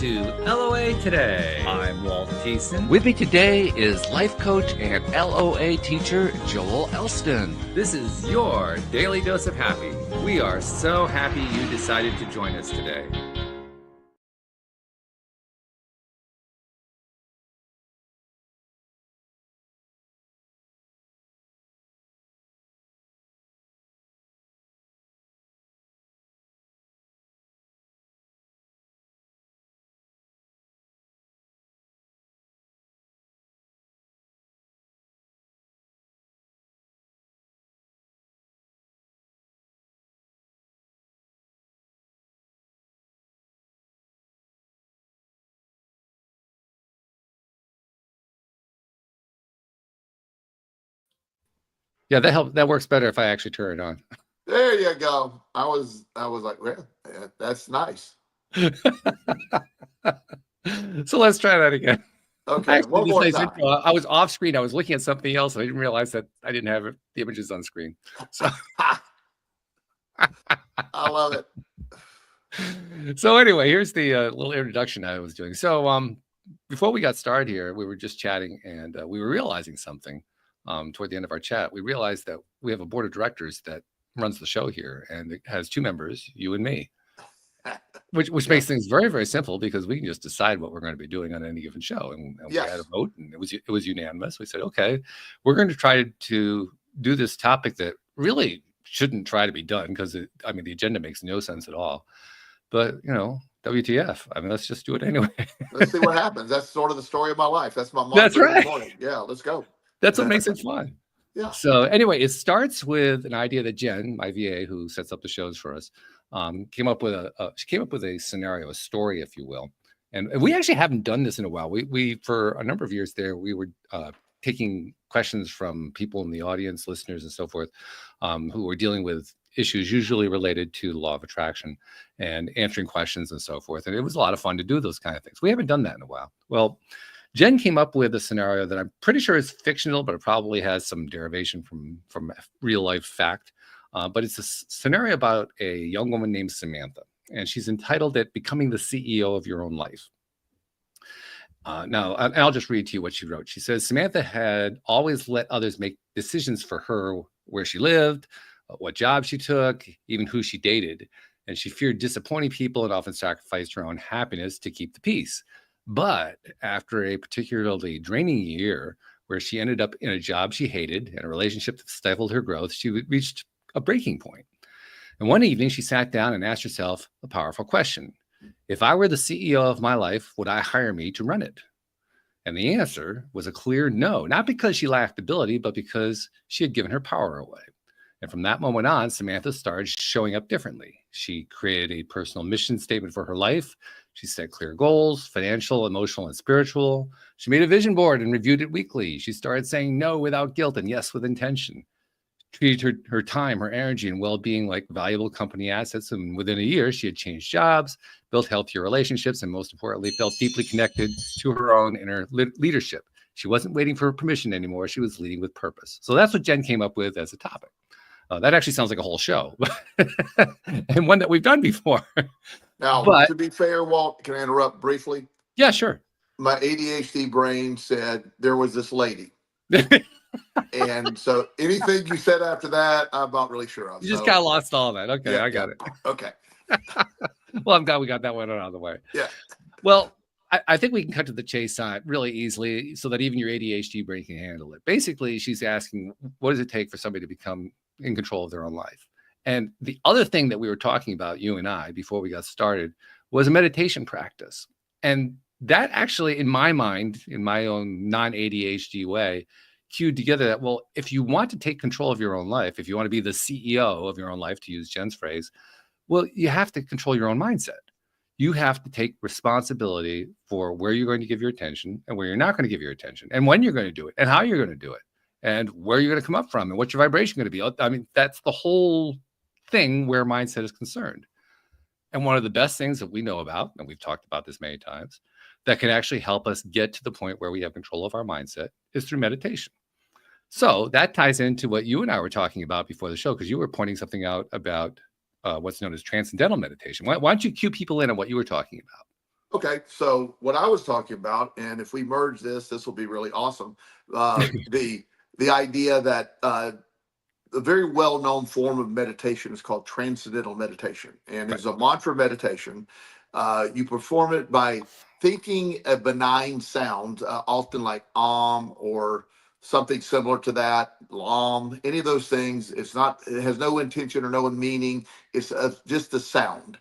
to LOA Today. I'm Walt Thiessen. With me today is life coach and LOA teacher Joel Elston. This is your daily dose of happy. We are so happy you decided to join us today. Yeah, that helps. That works better if I actually turn it on. There you go. I was like, well, that's nice. So let's try that again. Okay, one more time. I was off screen. I was looking at something else. And I didn't realize that I didn't have the images on screen. So I love it. So anyway, here's the little introduction I was doing. So before we got started here, we were just chatting, and we were realizing something. Toward the end of our chat, we realized that we have a board of directors that runs the show here, and it has two members, you and me, which makes things very, very simple because we can just decide what we're going to be doing on any given show. And we had a vote, and it was unanimous. We said, okay, we're going to try to do this topic that really shouldn't try to be done because the agenda makes no sense at all. But WTF? I mean, let's just do it anyway. Let's see what happens. That's sort of the story of my life. That's my mom. That's right. Yeah, let's go. That's what makes it fun. Yeah. So anyway, it starts with an idea that Jen, my VA, who sets up the shows for us, came up with a scenario, a story, if you will. And we actually haven't done this in a while. We for a number of years there, we were taking questions from people in the audience, listeners, and so forth, who were dealing with issues usually related to the law of attraction and answering questions and so forth. And it was a lot of fun to do those kind of things. We haven't done that in a while. Well, Jen came up with a scenario that I'm pretty sure is fictional, but it probably has some derivation from real life fact. But it's a scenario about a young woman named Samantha, and she's entitled it "Becoming the CEO of Your Own Life." Now, I'll just read to you what she wrote. She says, Samantha had always let others make decisions for her, where she lived, what job she took, even who she dated. And she feared disappointing people and often sacrificed her own happiness to keep the peace. But after a particularly draining year where she ended up in a job she hated and a relationship that stifled her growth, she reached a breaking point. And one evening, she sat down and asked herself a powerful question. If I were the CEO of my life, would I hire me to run it? And the answer was a clear no, not because she lacked ability, but because she had given her power away. And from that moment on, Samantha started showing up differently. She created a personal mission statement for her life. She set clear goals, financial, emotional, and spiritual. She made a vision board and reviewed it weekly. She started saying no without guilt and yes with intention. Treated her time, her energy, and well-being like valuable company assets. And within a year, she had changed jobs, built healthier relationships, and most importantly, felt deeply connected to her own inner leadership. She wasn't waiting for permission anymore. She was leading with purpose. So that's what Jen came up with as a topic. That actually sounds like a whole show, and one that we've done before. Now, to be fair, Walt, can I interrupt briefly? Yeah, sure. My ADHD brain said there was this lady. And so anything you said after that, I'm not really sure of. You just got lost all that. Okay, yeah, I got it. Okay. Well, I'm glad we got that one out of the way. Yeah. Well, I think we can cut to the chase on it really easily so that even your ADHD brain can handle it. Basically, she's asking, what does it take for somebody to become in control of their own life? And the other thing that we were talking about, you and I, before we got started, was a meditation practice. And that actually, in my mind, in my own non-ADHD way, cued together that, well, if you want to take control of your own life, if you want to be the CEO of your own life, to use Jen's phrase, well, you have to control your own mindset. You have to take responsibility for where you're going to give your attention and where you're not going to give your attention, and when you're going to do it, and how you're going to do it, and where you're going to come up from, and what's your vibration going to be. I mean, that's the whole thing where mindset is concerned. And one of the best things that we know about, and we've talked about this many times, that can actually help us get to the point where we have control of our mindset is through meditation. So that ties into what you and I were talking about before the show, because you were pointing something out about what's known as transcendental meditation. Why don't you cue people in on what you were talking about? Okay, so what I was talking about, and if we merge this, this will be really awesome. The idea that a very well-known form of meditation is called transcendental meditation, and Right. is a mantra meditation. You perform it by thinking a benign sound, often like or something similar to that, lam, any of those things. It's not, it has no intention or no meaning. It's just a sound.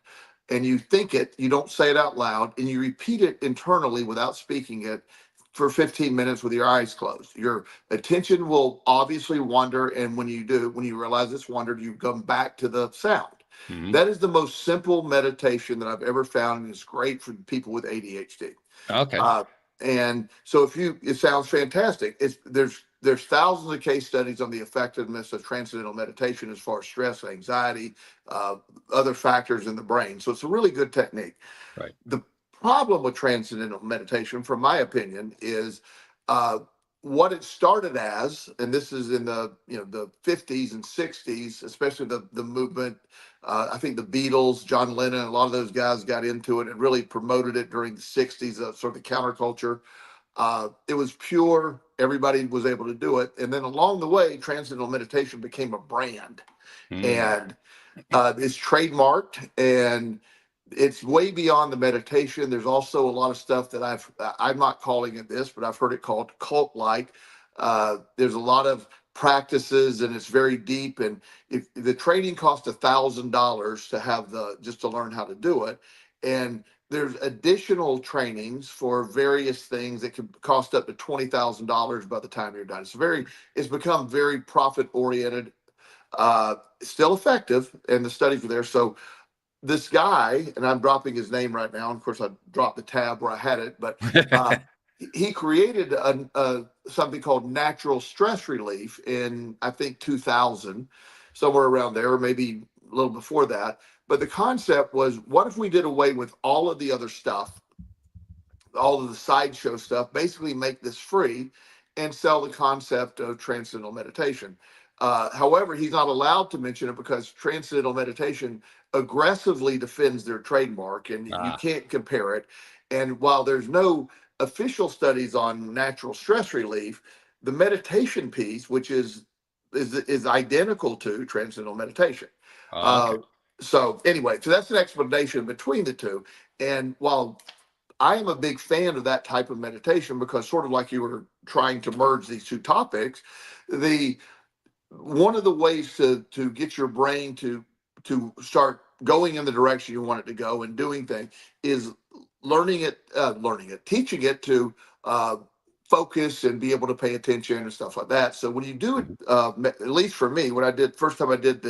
And you think it, you don't say it out loud, and you repeat it internally without speaking it for 15 minutes with your eyes closed. Your attention will obviously wander, and when you do, when you realize it's wandered, you come back to the sound. Hmm. That is the most simple meditation that I've ever found, and it's great for people with ADHD. Okay. Uh, and so, if you, it sounds fantastic. There's thousands of case studies on the effectiveness of transcendental meditation as far as stress, anxiety, uh, other factors in the brain. So it's a really good technique. Right. The problem with transcendental meditation, from my opinion, is uh, what it started as, and this is in the the 50s and 60s, especially the movement. I think the Beatles, John Lennon, a lot of those guys got into it and really promoted it during the 60s, sort of the counterculture. It was pure; everybody was able to do it, and then along the way, transcendental meditation became a brand, Mm. and it's trademarked, and it's way beyond the meditation. There's also a lot of stuff that I'm not calling it this, but I've heard it called cult like. There's a lot of practices, and it's very deep. And if the training costs $1,000 to have the just to learn how to do it, and there's additional trainings for various things that could cost up to $20,000 by the time you're done. It's become very profit oriented, still effective, and the studies are there. So this guy, and I'm dropping his name right now. And of course, I dropped the tab where I had it, but uh, he created something called natural stress relief in, I think, 2000, somewhere around there, or maybe a little before that. But the concept was, what if we did away with all of the other stuff, all of the sideshow stuff, basically make this free and sell the concept of transcendental meditation. However, he's not allowed to mention it because transcendental meditation aggressively defends their trademark, and you Ah. can't compare it. And while there's no official studies on natural stress relief, the meditation piece, which is identical to transcendental meditation. Okay. Uh, so anyway, so that's an explanation between the two. And while I am a big fan of that type of meditation, because sort of like you were trying to merge these two topics, the one of the ways to get your brain to start going in the direction you want it to go and doing things is teaching it to uh, focus and be able to pay attention and stuff like that. So when you do it, Mhm. at least for me, when I did first time I did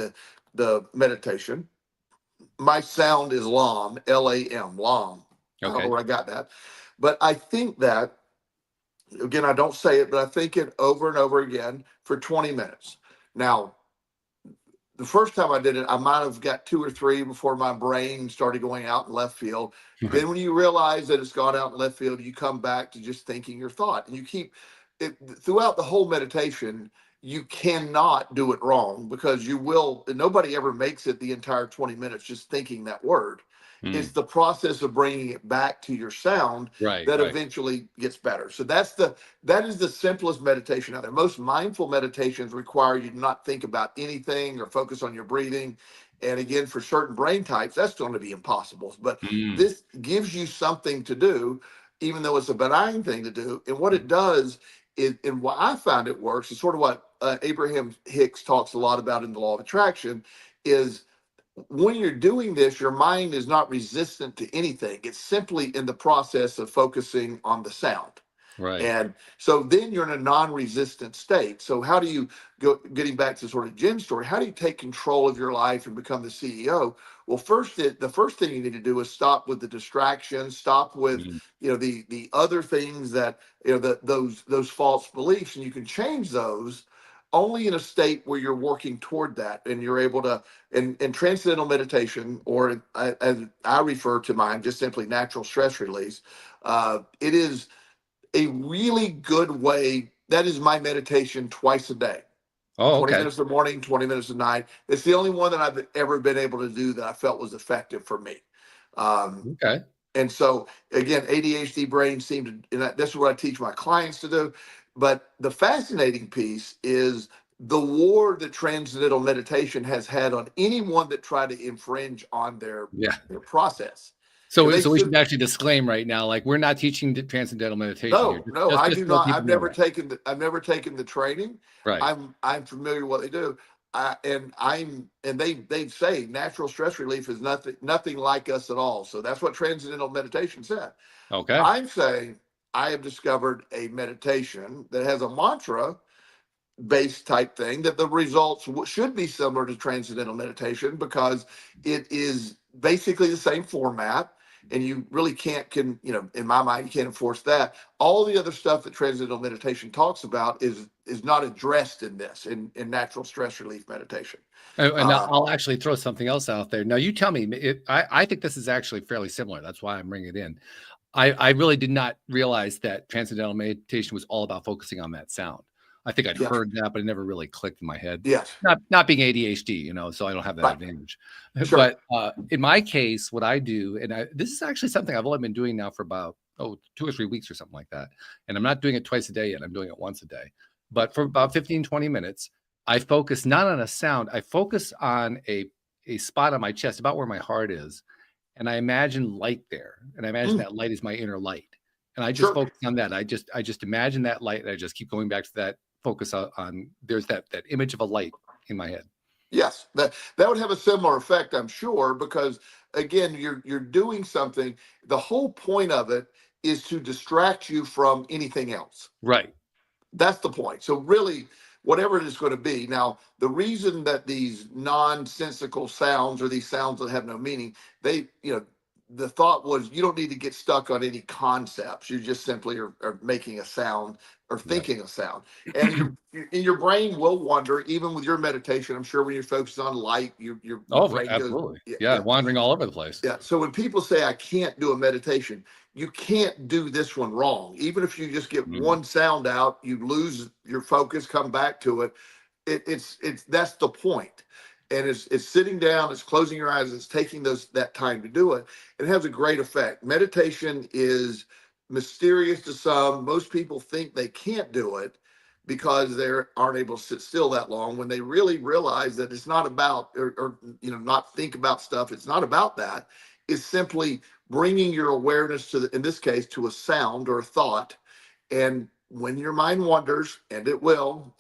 the meditation, my sound is LAM, LAM, LAM. I don't know Okay. where I got that, but I think that, again, I don't say it, but I think it over and over again for 20 minutes. Now, the first time I did it, I might have got two or three before my brain started going out in left field. Right. Then, when you realize that it's gone out in left field, you come back to just thinking your thought, and you keep it throughout the whole meditation. You cannot do it wrong, because you will. Nobody ever makes it the entire 20 minutes just thinking that word. It's Mm. the process of bringing it back to your sound Right. that Right. eventually gets better. So that is the simplest meditation out there. Most mindful meditations require you to not think about anything or focus on your breathing. And again, for certain brain types, that's going to be impossible. But Mm. this gives you something to do, even though it's a benign thing to do. And what it does is, and why I found it works, is sort of what Abraham Hicks talks a lot about in the law of attraction, is when you're doing this, your mind is not resistant to anything. It's simply in the process of focusing on the sound. Right. And so then you're in a non-resistant state. So how do you go, getting back to sort of Jim's story, how do you take control of your life and become the CEO? Well, the first thing you need to do is stop with the distractions, stop with, Mm. the other things that, those false beliefs, and you can change those only in a state where you're working toward that, and you're able to, and transcendental meditation, or as I refer to mine, just simply natural stress release. It is a really good way. That is my meditation twice a day. Oh, 20 okay. minutes in the morning, 20 minutes at night. It's the only one that I've ever been able to do that I felt was effective for me. Um, Okay. And so again, ADHD brains seem to, and this is what I teach my clients to do. But the fascinating piece is the war that transcendental meditation has had on anyone that tried to infringe on Yeah. their process. And So, they so we said, should actually disclaim right now, like we're not teaching transcendental meditation here. no, I Just do so not. people know that. I've never taken the training. Right. I'm familiar with what they do. And they say natural stress relief is nothing like us at all. So that's what transcendental meditation said. Okay. I'm saying I have discovered a meditation that has a mantra based type thing that the results should be similar to transcendental meditation because it is basically the same format, and you really can in my mind you can't enforce that. All the other stuff that transcendental meditation talks about is not addressed in this in natural stress relief meditation. And uh, I'll actually throw something else out there. Now, you tell me. I think this is actually fairly similar. That's why I'm bringing it in. I really did not realize that transcendental meditation was all about focusing on that sound. I think I'd yes, heard that, but it never really clicked in my head. yes, Not being ADHD, so I don't have that right, advantage. sure, But in my case, what I do, and this is actually something I've only been doing now for about 2 or 3 weeks or something like that. And I'm not doing it twice a day yet. I'm doing it once a day. But for about 15, 20 minutes, I focus not on a sound. I focus on a spot on my chest, about where my heart is, and I imagine light there, and I imagine mm, that light is my inner light, and I just sure. focus on that. I just imagine that light, and I just keep going back to that focus on there's that image of a light in my head. Yes, that would have a similar effect, I'm sure, because again, you're doing something. The whole point of it is to distract you from anything else. Right. That's the point. So really, whatever it is going to be. Now, the reason that these nonsensical sounds or these sounds that have no meaning, the thought was you don't need to get stuck on any concepts. You just simply are making a sound or Yeah. thinking a sound. And your brain will wander, even with your meditation. I'm sure when you're focused on light, your Oh, brain goes, absolutely. yeah, Yeah, yeah. wandering all over the place. Yeah. So when people say I can't do a meditation, you can't do this one wrong. Even if you just get Mm. one sound out, you lose your focus, come back to it. It's that's the point. And it's sitting down, it's closing your eyes, it's taking that time to do it. It has a great effect. Meditation is mysterious to some. Most people think they can't do it because they aren't able to sit still that long when they really realize that it's not about or not think about stuff. It's not about that. It's simply bringing your awareness to in this case to a sound or a thought. And when your mind wanders, and it will,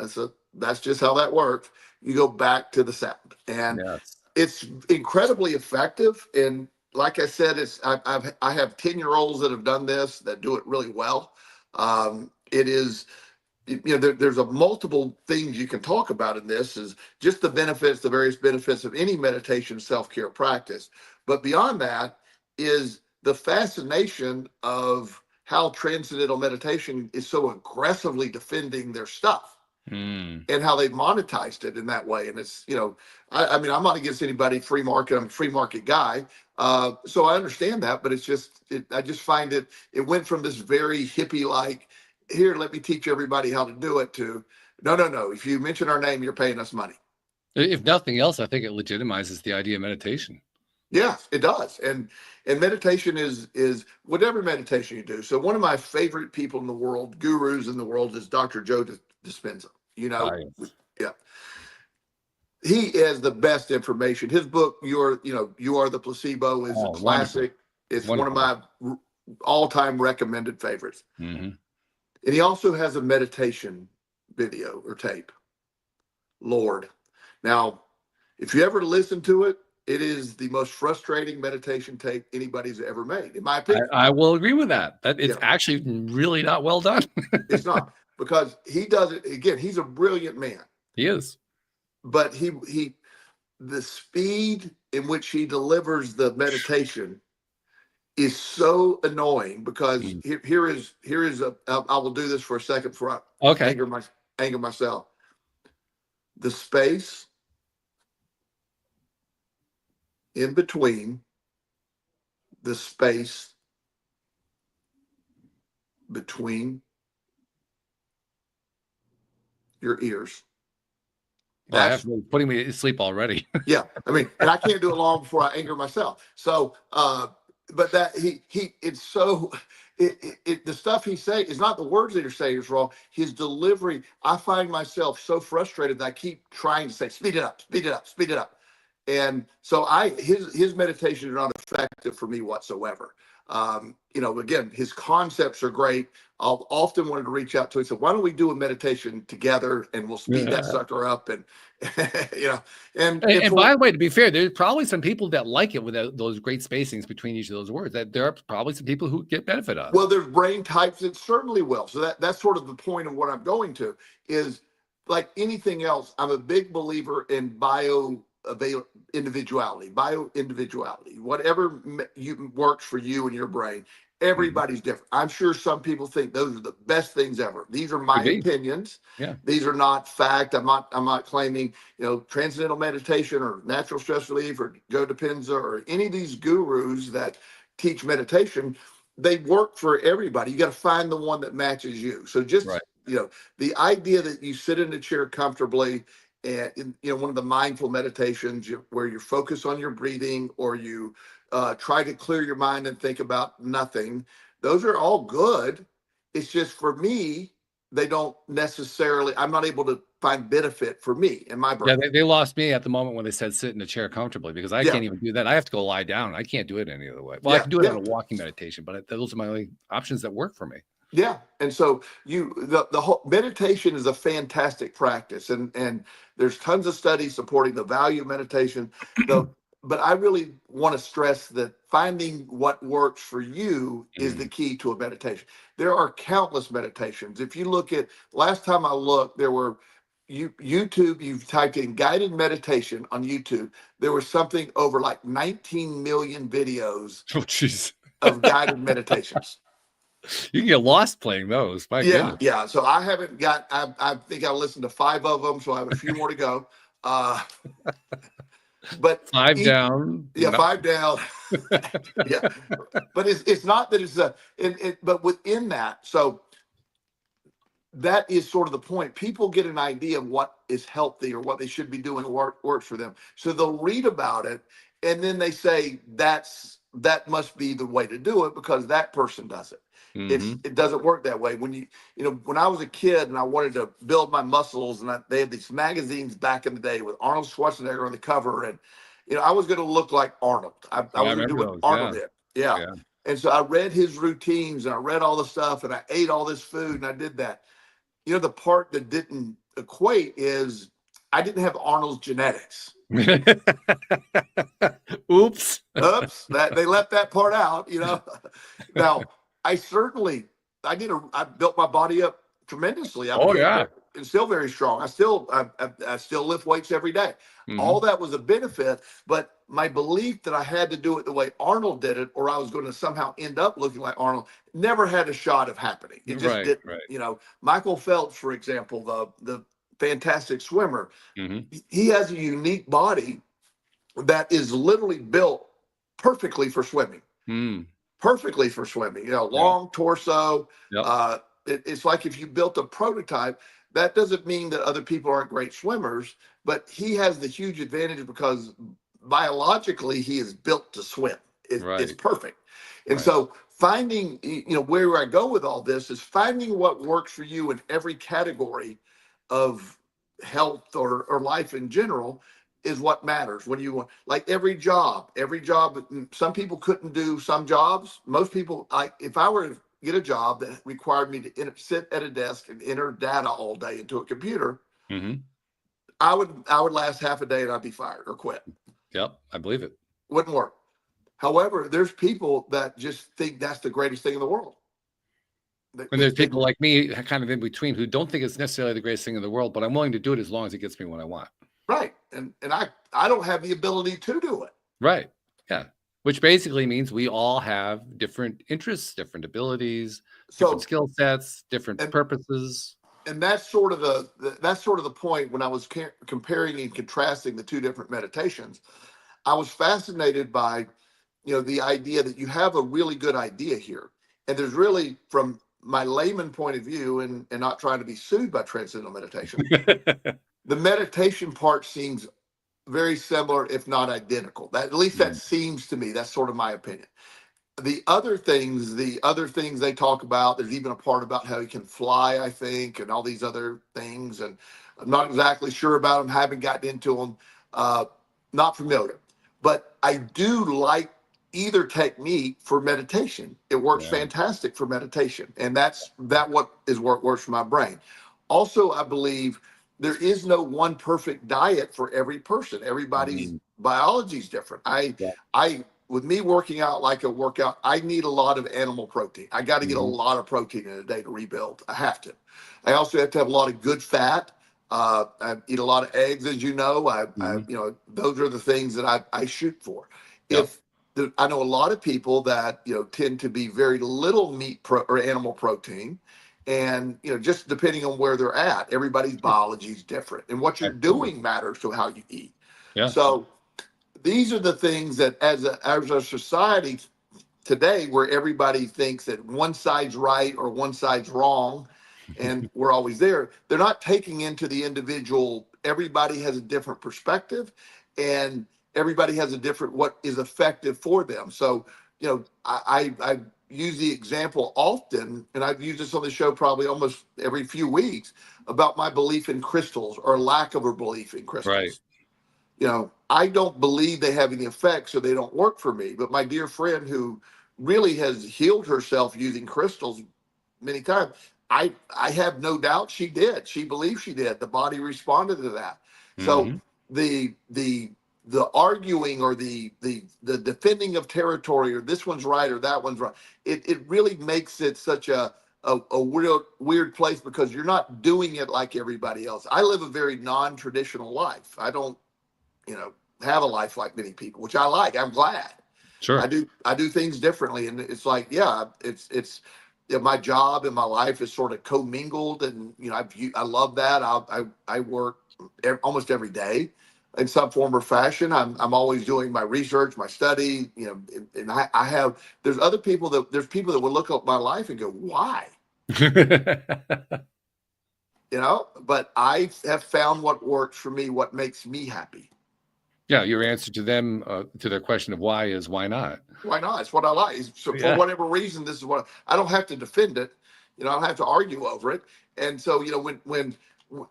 that's just how that works, you go back to the sound. And Yes. it's incredibly effective. And like I said, I have 10-year-olds that have done this that do it really well. It is there's a multiple things you can talk about in this, is just the benefits, the various benefits of any meditation self-care practice. But beyond that is the fascination of how transcendental meditation is so aggressively defending their stuff Mm. and how they've monetized it in that way. And it's, I mean, I'm not against anybody free market. I'm a free market guy. So I understand that, but I just find it went from this very hippie like, here, let me teach everybody how to do it, to no, no, no. If you mention our name, you're paying us money. If nothing else, I think it legitimizes the idea of meditation. Yes, it does. And meditation is whatever meditation you do. So one of my favorite people in the world, gurus in the world, is Dr. Joe Dispenza. Yes. Yeah. He has the best information. His book, You Are the Placebo, is a Oh, wonderful. classic. It's one of Wonderful. my all-time recommended favorites. Hmm. And he also has a meditation video or tape. Lord. Now, if you ever listen to it, it is the most frustrating meditation tape anybody's ever made, in my opinion. I will agree with that. That it's Yeah, actually really not well done. it's not, because he does it again. He's a brilliant man, He is. but the speed in which he delivers the meditation is so annoying, because Mm. here is I will do this for a second before I Okay. anger myself. The space in between the space between your ears. Well, I have That's putting me to sleep already. yeah. I mean, and I can't do it long before I anger myself. So but that it's so the stuff he say is not the words that you're saying is wrong. His delivery, I find myself so frustrated that I keep trying to say, speed it up, speed it up, speed it up. And so his meditations are not effective for me whatsoever. Again, his concepts are great. I'll often wanted to reach out to him. So why don't we do a meditation together and we'll speed that Yeah. sucker up and and And by the way, to be fair, there's probably some people that like it without those great spacings between each of those words. That there are probably some people who get benefit out of well, it. there's brain types that certainly will. So that's sort of the point of what I'm going to is like anything else. I'm a big believer in individuality, whatever works for you and your brain. Mhm. Everybody's different. I'm sure some people think those are the best things ever. These are my Could be. opinions. Yeah. These are not fact. I'm not claiming, transcendental meditation or natural stress relief or Joe Dispenza or any of these gurus that teach meditation. They work for everybody. You got to find the one that matches you. So Right. just, the idea that you sit in a chair comfortably and one of the mindful meditations where you focus on your breathing or you try to clear your mind and think about nothing, those are all good. It's just for me, they don't necessarily, I'm not able to find benefit for me in my Yeah, brain. they lost me at the moment when they said sit in a chair comfortably because I Yeah, can't even do that. I have to go lie down. I can't do it any other way. Well, I yeah, can do it on yeah. a walking meditation, but those are my only options that work for me. Yeah, and so the whole meditation is a fantastic practice, and there's tons of studies supporting the value of meditation. Though, but I really want to stress that finding what works for you is the Mhm. key to a meditation. There are countless meditations. If you look at last time I looked, there were YouTube. You've typed in guided meditation on YouTube. There was something over like 19 million videos Oh, jeez. of guided meditations. You can get lost playing those. My Yeah, goodness. yeah. So I haven't got. I think I listened to 5 of them, so I have a few more to go. Uh, but Five each, down. yeah, No. 5 down. Yeah, but it's not that it's a. But within that, so that is sort of the point. People get an idea of what is healthy or what they should be doing works for them. So they'll read about it, and then they say that must be the way to do it because that person does it. Hmm. It doesn't work that way. When I was a kid and I wanted to build my muscles, and they had these magazines back in the day with Arnold Schwarzenegger on the cover, and I was going to look like Arnold. I Oh, I was going to do remember what those. Arnold Yeah. did. Yeah. Yeah. And so I read his routines and I read all the stuff and I ate all this food and I did that. The part that didn't equate is I didn't have Arnold's genetics. Oops. Oops, that they left that part out. Now, I certainly I built my body up tremendously. I Oh, became yeah. still very strong. I still lift weights every day. All Hmm. that was a benefit, but my belief that I had to do it the way Arnold did it, or I was going to somehow end up looking like Arnold, never had a shot of happening. It just Right. didn't. Right. Michael Phelps, for example, the fantastic swimmer, Hmm. he has a unique body that is literally built perfectly for swimming. Mm. Perfectly for swimming. Yeah. Long torso. Yep. It's like if you built a prototype. That doesn't mean that other people aren't great swimmers, but he has the huge advantage because biologically he is built to swim. It's Right. perfect. And Right. so finding, where I go with all this is finding what works for you in every category of health or life in general is what matters when you want, like every job. Some people couldn't do some jobs. Most people, like if I were to get a job that required me to sit at a desk and enter data all day into a computer, Hmm. I would last half a day and I'd be fired or quit. Yep. I believe it. Wouldn't work. However, there's people that just think that's the greatest thing in the world. And They there's think people like me, kind of in between, who don't think it's necessarily the greatest thing in the world, but I'm willing to do it as long as it gets me what I want. right, and I don't have the ability to do it. Right. Yeah. Which basically means we all have different interests, different abilities, different So skill sets, different and purposes. and that's sort of the point when I was comparing and contrasting the two different meditations. I was fascinated by the idea that you have a really good idea here, and there's really, from my layman point of view, and not trying to be sued by transcendental meditation, the meditation part seems very similar, if not identical. That, at least that Mm. seems to me. That's sort of my opinion. the other things they talk about, there's even a part about how he can fly, I think, and all these other things. And I'm not exactly sure about them, haven't gotten into them, uh, not familiar. But I do like either technique for meditation. It works Yeah. fantastic for meditation. And what works for my brain. Also, I believe there is no one perfect diet for every person. Everybody's Mhm. biology is different. Yeah. I with me working out like a workout, I need a lot of animal protein. I got to get a Mhm. lot of protein in a day to rebuild. I have to. I also have to have a lot of good fat. I eat a lot of eggs, as you know. Mhm. Those are the things that I shoot for. Yep. If I know a lot of people that tend to be very little or animal protein, and just depending on where they're at, everybody's Sure. biology is different, and what you're Absolutely. doing matters to how you eat. Yeah. So these are the things that as a society today, where everybody thinks that one side's right or one side's wrong, and we're always there, they're not taking into the individual. Everybody has a different perspective, and everybody has a different what is effective for them. So I use the example often, and I've used this on the show probably almost every few weeks, about my belief in crystals or lack of a belief in Right. crystals. I don't believe they have any effects, so they don't work for me. But my dear friend, who really has healed herself using crystals many times, I have no doubt she did. She believes she did. The body responded to that. So Mhm. the arguing, or the defending of territory, or this one's right or that one's right, it really makes it such a weird place, because you're not doing it like everybody else. I live a very non-traditional life. I don't have a life like many people, which I like. I'm glad. I Sure. do I do things differently, and it's like, yeah, it's my job and my life is sort of commingled, and I love that. I work almost every day in some form or fashion. I'm always doing my research, my study, and I have there's people that would look at my life and go, why? But I have found what works for me, what makes me happy. Yeah, your answer to them, to their question of why is why not? Why not? It's what I like. So for Yeah. whatever reason, this is what I don't have to defend it. I don't have to argue over it. And so,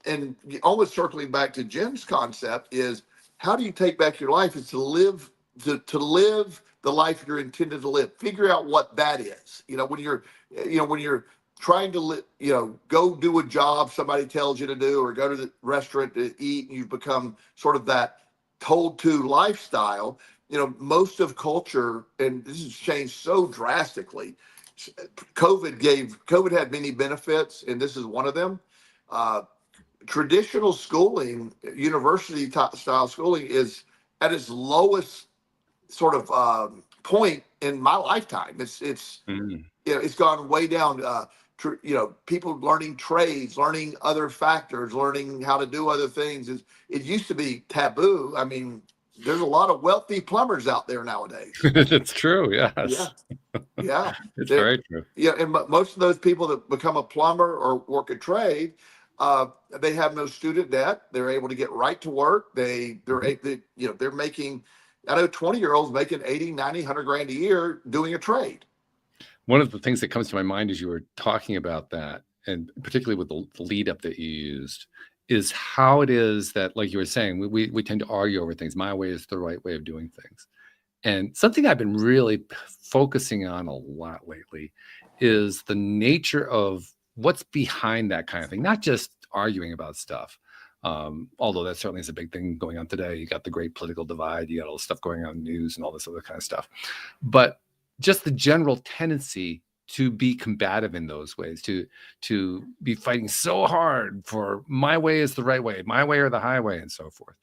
and almost circling back to Jim's concept is, how do you take back your life? Is to live the life you're intended to live. Figure out what that is. When you're trying to go do a job somebody tells you to do, or go to the restaurant to eat, and you've become sort of that told to lifestyle. Most of culture, and this has changed so drastically. COVID had many benefits, and this is one of them. Uh, Traditional schooling, university style schooling, is at its lowest sort of point in my lifetime. Mhm. It's gone way down. People learning trades, learning other factors, learning how to do other things. It used to be taboo. I mean, there's a lot of wealthy plumbers out there nowadays. That's true. Yeah, Yes. yeah. It's They're, very true. yeah, and most of those people that become a plumber or work a trade, they have no student debt. They're able to get right to work. Mhm. They're making. I know 20-year-olds making 80, 90, 100 grand a year doing a trade. One of the things that comes to my mind as you were talking about that, and particularly with the lead up that you used, is how it is that, like you were saying, we tend to argue over things. My way is the right way of doing things. And something I've been really focusing on a lot lately is the nature of what's behind that kind of thing, not just arguing about stuff. Although that certainly is a big thing going on today. You got the great political divide, you got all the stuff going on in the news and all this other kind of stuff. But just the general tendency to be combative in those ways, to be fighting so hard for my way is the right way, my way or the highway, and so forth.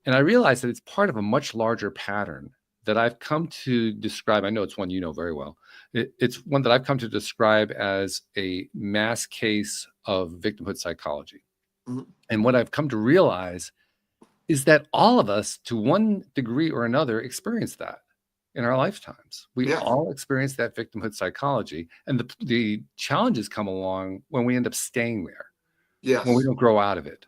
And I realize that it's part of a much larger pattern that I've come to describe. I know it's one you know very well. It's one that I've come to describe as a mass case of victimhood psychology. Mhm. And what I've come to realize is that all of us, to one degree or another, experience that in our lifetimes. We Yeah. all experience that victimhood psychology. And the challenges come along when we end up staying there, when we Yes. don't grow out of it.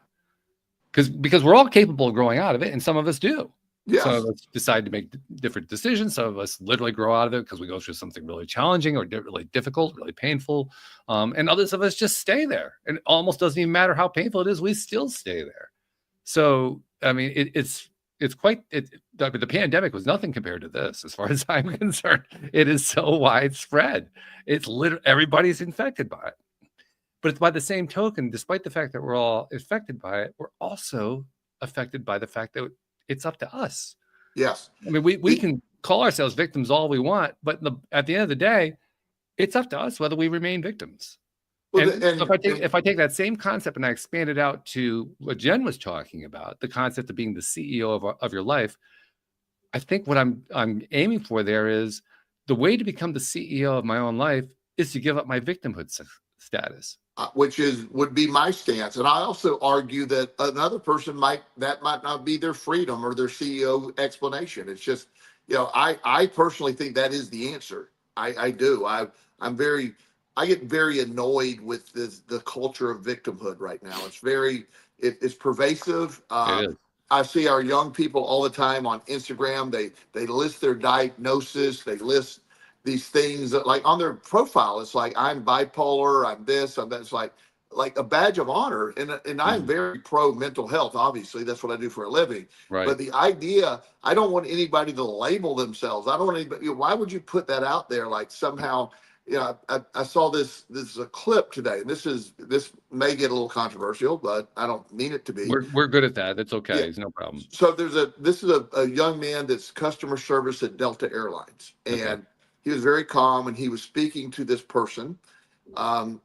Because we're all capable of growing out of it, and some of us do. Some of Yes. us decide to make different decisions. Some of us literally grow out of it because we go through something really challenging or really difficult, really painful. And others of us just stay there. And it almost doesn't even matter how painful it is, we still stay there. So, I mean, it's quite the pandemic was nothing compared to this, as far as I'm concerned. It is so widespread. It's literally everybody's infected by it. But by the same token, despite the fact that we're all affected by it, we're also affected by the fact that it's up to us. Yes. I mean, we The, can call ourselves victims all we want, but at the end of the day, it's up to us whether we remain victims. well, And so and if I take that same concept and I expand it out to what Jen was talking about, the concept of being the CEO of your life, I think what I'm aiming for there is the way to become the CEO of my own life is to give up my victimhood status. which would be my stance. And I also argue that another person might not be their freedom or their CEO explanation. It's just, I personally think that is the answer. I do. I get very annoyed with the culture of victimhood right now. It's pervasive. It is. I see our young people all the time on Instagram. They list their diagnosis. They list these things that, like, on their profile. It's like, I'm bipolar. I'm this. I'm that. It's like a badge of honor. And I'm Mhm. very pro mental health. Obviously, that's what I do for a living. Right. But the idea, I don't want anybody to label themselves. I don't want anybody. Why would you put that out there? Like somehow, I saw this. This is a clip today, and this may get a little controversial, but I don't mean it to be. We're good at that. It's okay. Yeah. It's no problem. So this is a young man that's customer service at Delta Airlines, Okay. and he was very calm, and he was speaking to this person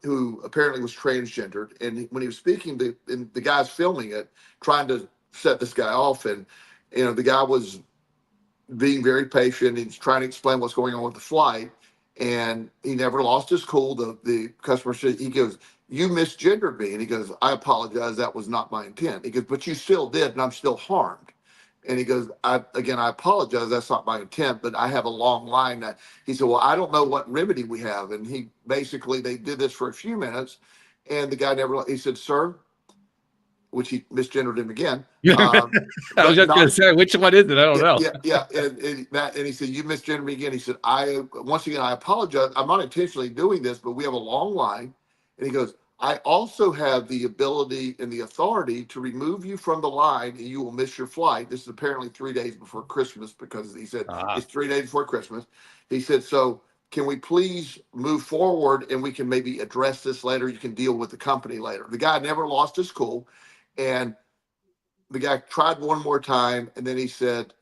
who apparently was transgendered. And when he was speaking, and the guy's filming it, trying to set this guy off, and the guy was being very patient. He's trying to explain what's going on with the flight, and he never lost his cool. The customer said, he goes, "You misgendered me," and he goes, "I apologize. That was not my intent." He goes, "But you still did, and I'm still harmed." And he goes, I apologize. That's not my intent, but I have a long line." That he said, "Well, I don't know what remedy we have." And they did this for a few minutes, and the guy never. He said, "Sir," which he misgendered him again. I was But just going not to say, which one is it? I don't Yeah, know. yeah, yeah. And he said, "You misgendered me again." He said, once again, I apologize. I'm not intentionally doing this, but we have a long line." And he goes, "I also have the ability and the authority to remove you from the line, and you will miss your flight." This is apparently 3 days before Christmas, because he said Ah, it's 3 days before Christmas. He said, "So can we please move forward, and we can maybe address this later? You can deal with the company later." The guy never lost his cool. And the guy tried one more time, and then he said,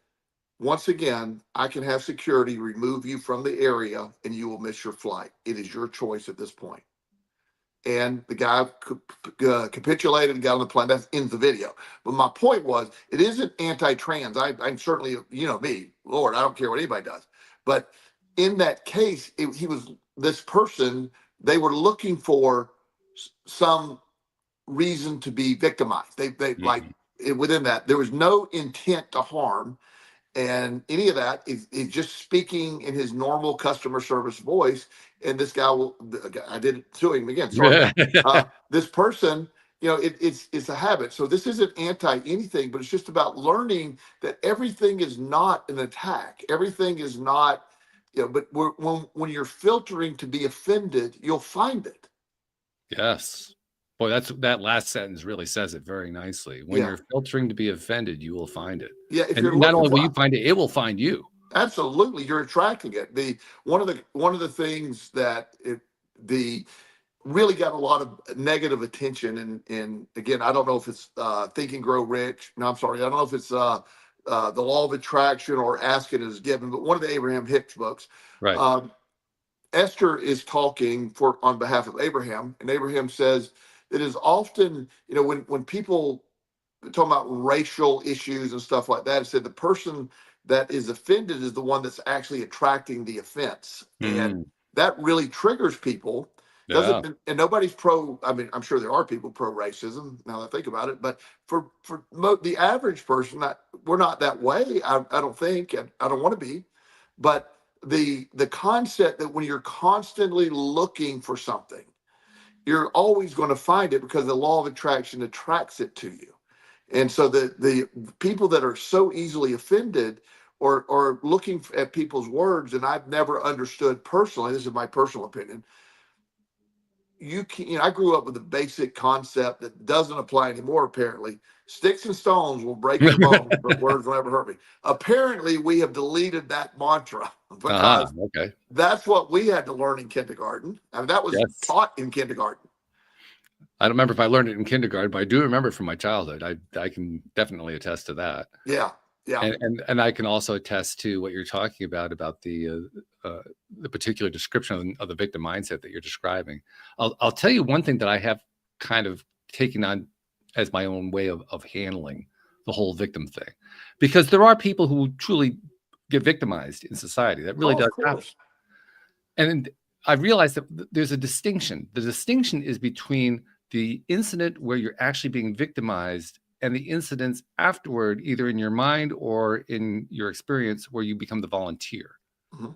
"Once again, I can have security remove you from the area, and you will miss your flight. It is your choice at this point." And the guy capitulated and got on the plane. That's in the video. But my point was, it isn't anti-trans. I'm certainly, me, Lord, I don't care what anybody does. But in that case, he was this person. They were looking for some reason to be victimized. They like, mhm. within that, there was no intent to harm, and any of that is just speaking in his normal customer service voice. And this guy will, I did it to him again. Sorry, guy. This person, it's a habit. So this isn't anti anything, but it's just about learning that everything is not an attack. Everything is not, But when you're filtering to be offended, you'll find it. Yes. Boy, that last sentence really says it very nicely. When Yeah, you're filtering to be offended, you will find it. yeah. If And you're not looking only will for you find it, it will find you. Absolutely, you're attracting it. The one of the things that the really got a lot of negative attention, and again, I don't know if it's Think and Grow Rich. No, I'm sorry, I don't know if it's the Law of Attraction or Ask It Is Given, but one of the Abraham Hicks books. Right. Um, Esther is talking on behalf of Abraham, and Abraham says it is often, when people talking about racial issues and stuff like that, it said the person that is offended is the one that's actually attracting the offense. And Mm, that really triggers people. yeah. Doesn't, and nobody's pro. I mean, I'm sure there are people pro racism now that I think about it, but for the average person, we're not that way. I don't think. I don't want to be. But the concept that when you're constantly looking for something, you're always going to find it, because the law of attraction attracts it to you. And so the people that are so easily offended or looking at people's words, and I've never understood personally, this is my personal opinion, I grew up with a basic concept that doesn't apply anymore, apparently. Sticks and stones will break your bones, but words will never hurt me. Apparently, we have deleted that mantra because Okay. that's what we had to learn in kindergarten. I mean, that was Yes. taught in kindergarten. I don't remember if I learned it in kindergarten, but I do remember it from my childhood. I can definitely attest to that. Yeah. And I can also attest to what you're talking about the particular description of the victim mindset that you're describing. I'll tell you one thing that I have kind of taken on as my own way of handling the whole victim thing, because there are people who truly get victimized in society. That really does happen. And I realized that there's a distinction. The distinction is between the incident where you're actually being victimized and the incidents afterward, either in your mind or in your experience, where you become the volunteer. Mm-hmm.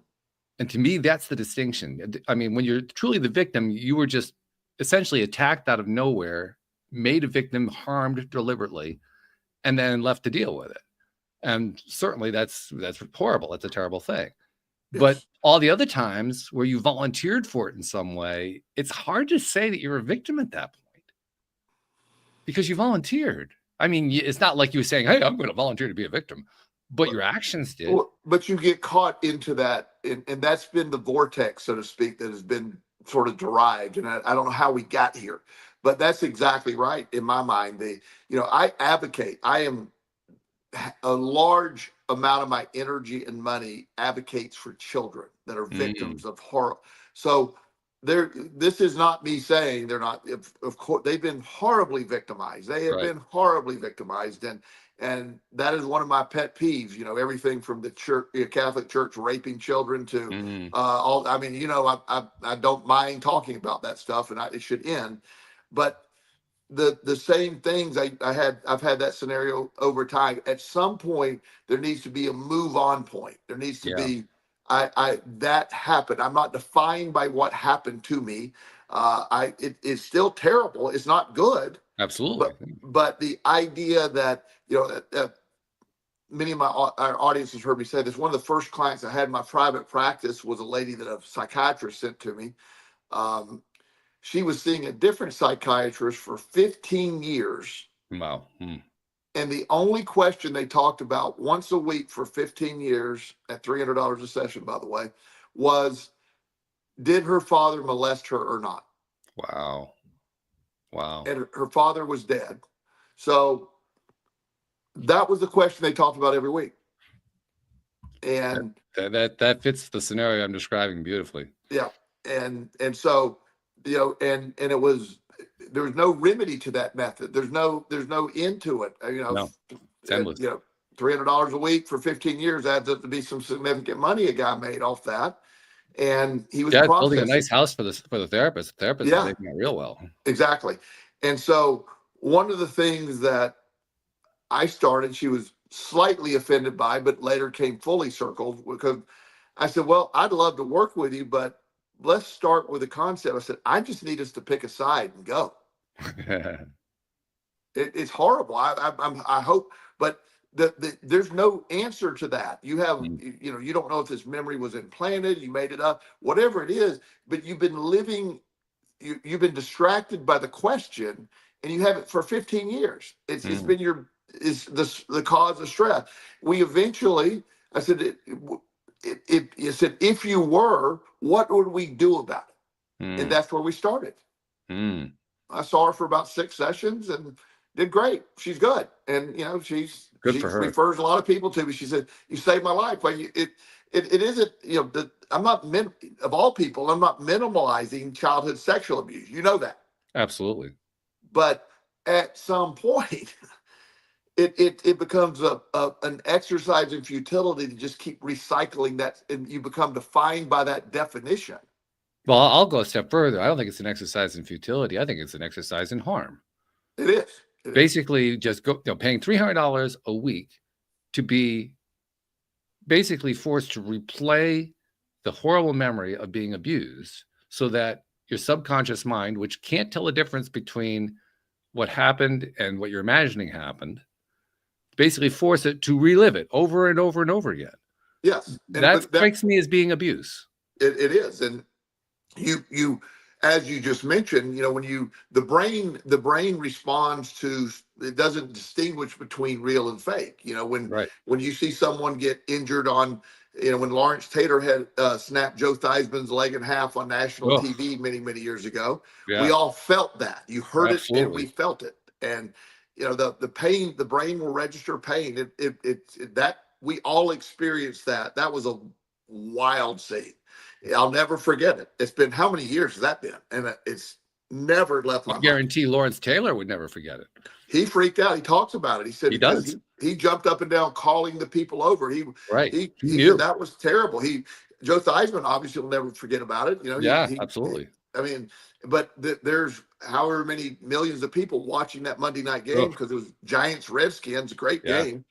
And to me, that's the distinction. I mean, when you're truly the victim, you were just essentially attacked out of nowhere, made a victim, harmed deliberately, and then left to deal with it. And certainly that's horrible. That's a terrible thing. Yes. But all the other times where you volunteered for it in some way, it's hard to say that you're a victim at that point because you volunteered. I mean, it's not like you were saying, hey, I'm going to volunteer to be a victim, but your actions did. But you get caught into that, and that's been the vortex, so to speak, that has been sort of derived. And I don't know how we got here, but that's exactly right in my mind. I advocate. I am a large amount of my energy and money advocates for children that are victims of horror. So this is not me saying they're not. Of course, they've been horribly victimized. They have been horribly victimized, and that is one of my pet peeves. Everything from the church, Catholic Church raping children to all. I mean, I don't mind talking about that stuff, and it should end. But the same things I've had that scenario over time. At some point, there needs to be a move on point. There needs to be that happened. I'm not defined by what happened to me. It's still terrible. It's not good. Absolutely. But the idea that many of our audience has heard me say this. One of the first clients I had in my private practice was a lady that a psychiatrist sent to me. She was seeing a different psychiatrist for 15 years. Wow. And the only question they talked about once a week for 15 years at $300 a session, by the way, was did her father molest her or not? Wow. And her father was dead. So that was the question they talked about every week. And that fits the scenario I'm describing beautifully. Yeah. And so, and it was, there was no remedy to that method. There's no end to it. No, it's endless. $300 a week for 15 years adds up to be some significant money a guy made off that. And he was building a nice house for the therapist. The therapist is making it real well. Exactly. And so one of the things that I started, she was slightly offended by, but later came fully circled, because I said, well, I'd love to work with you, but let's start with the concept. I said, I just need us to pick a side and go. It's horrible. I hope, but there's no answer to that. You have, you don't know if this memory was implanted, you made it up, whatever it is, but you've been living, you've been distracted by the question, and you have it for 15 years. It's been the cause of stress. We eventually, I said, it said, if you were, what would we do about it? And that's where we started. I saw her for about 6 sessions and did great. She's good. And, she's good for her. Refers a lot of people to me. She said, you saved my life. Well, it isn't, I'm not, of all people, I'm not minimalizing childhood sexual abuse. You know that. Absolutely. But at some point, it becomes an exercise in futility to just keep recycling that, and you become defined by that definition. Well, I'll go a step further. I don't think it's an exercise in futility. I think it's an exercise in harm. It is. Basically, just paying $300 a week to be basically forced to replay the horrible memory of being abused, so that your subconscious mind, which can't tell the difference between what happened and what you're imagining happened, basically force it to relive it over and over and over again. Yes, and That but that strikes me as being abuse. it is, and you as you just mentioned, when the brain responds to, it doesn't distinguish between real and fake. Right. When you see someone get injured on, when Lawrence Taylor had snapped Joe Theismann's leg in half on national Oh, TV many years ago, we yeah, all felt that. You heard it and we absolutely. felt it. And the pain, the brain will register pain. That we all experienced that. That was a wild scene. I'll never forget it. It's been, how many years has that been? And it's never left I my mind. guarantee Lawrence Taylor would never forget it. He freaked out. He talks about it. He said He because does. he jumped up and down calling the people over. He Right. he He he said knew. that was terrible. Joe Theismann obviously will never forget about it. Yeah, absolutely. I mean, but there's however many millions of people watching that Monday night game Oh, because it was Giants Redskins, a great yeah, game,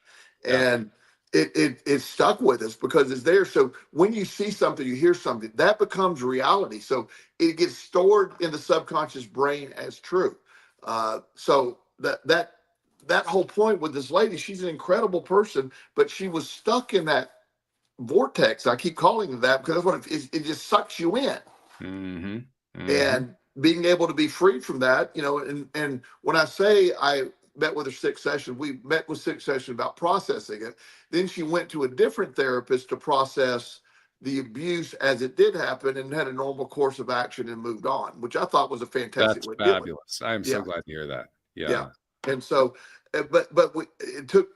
yeah. and it stuck with us because it's there. So when you see something, you hear something, that becomes reality. So it gets stored in the subconscious brain as true. So that whole point with this lady, she's an incredible person, but she was stuck in that vortex. I keep calling it that because that's what it just sucks you in. Mm-hmm. Mm-hmm. And being able to be free from that, and when I say I met with her 6 sessions, we met with 6 sessions about processing it. Then she went to a different therapist to process the abuse as it did happen and had a normal course of action and moved on, which I thought was a fantastic That's way to deal with it. fabulous. I'm so Yeah, glad to hear that. yeah. Yeah, And so, it took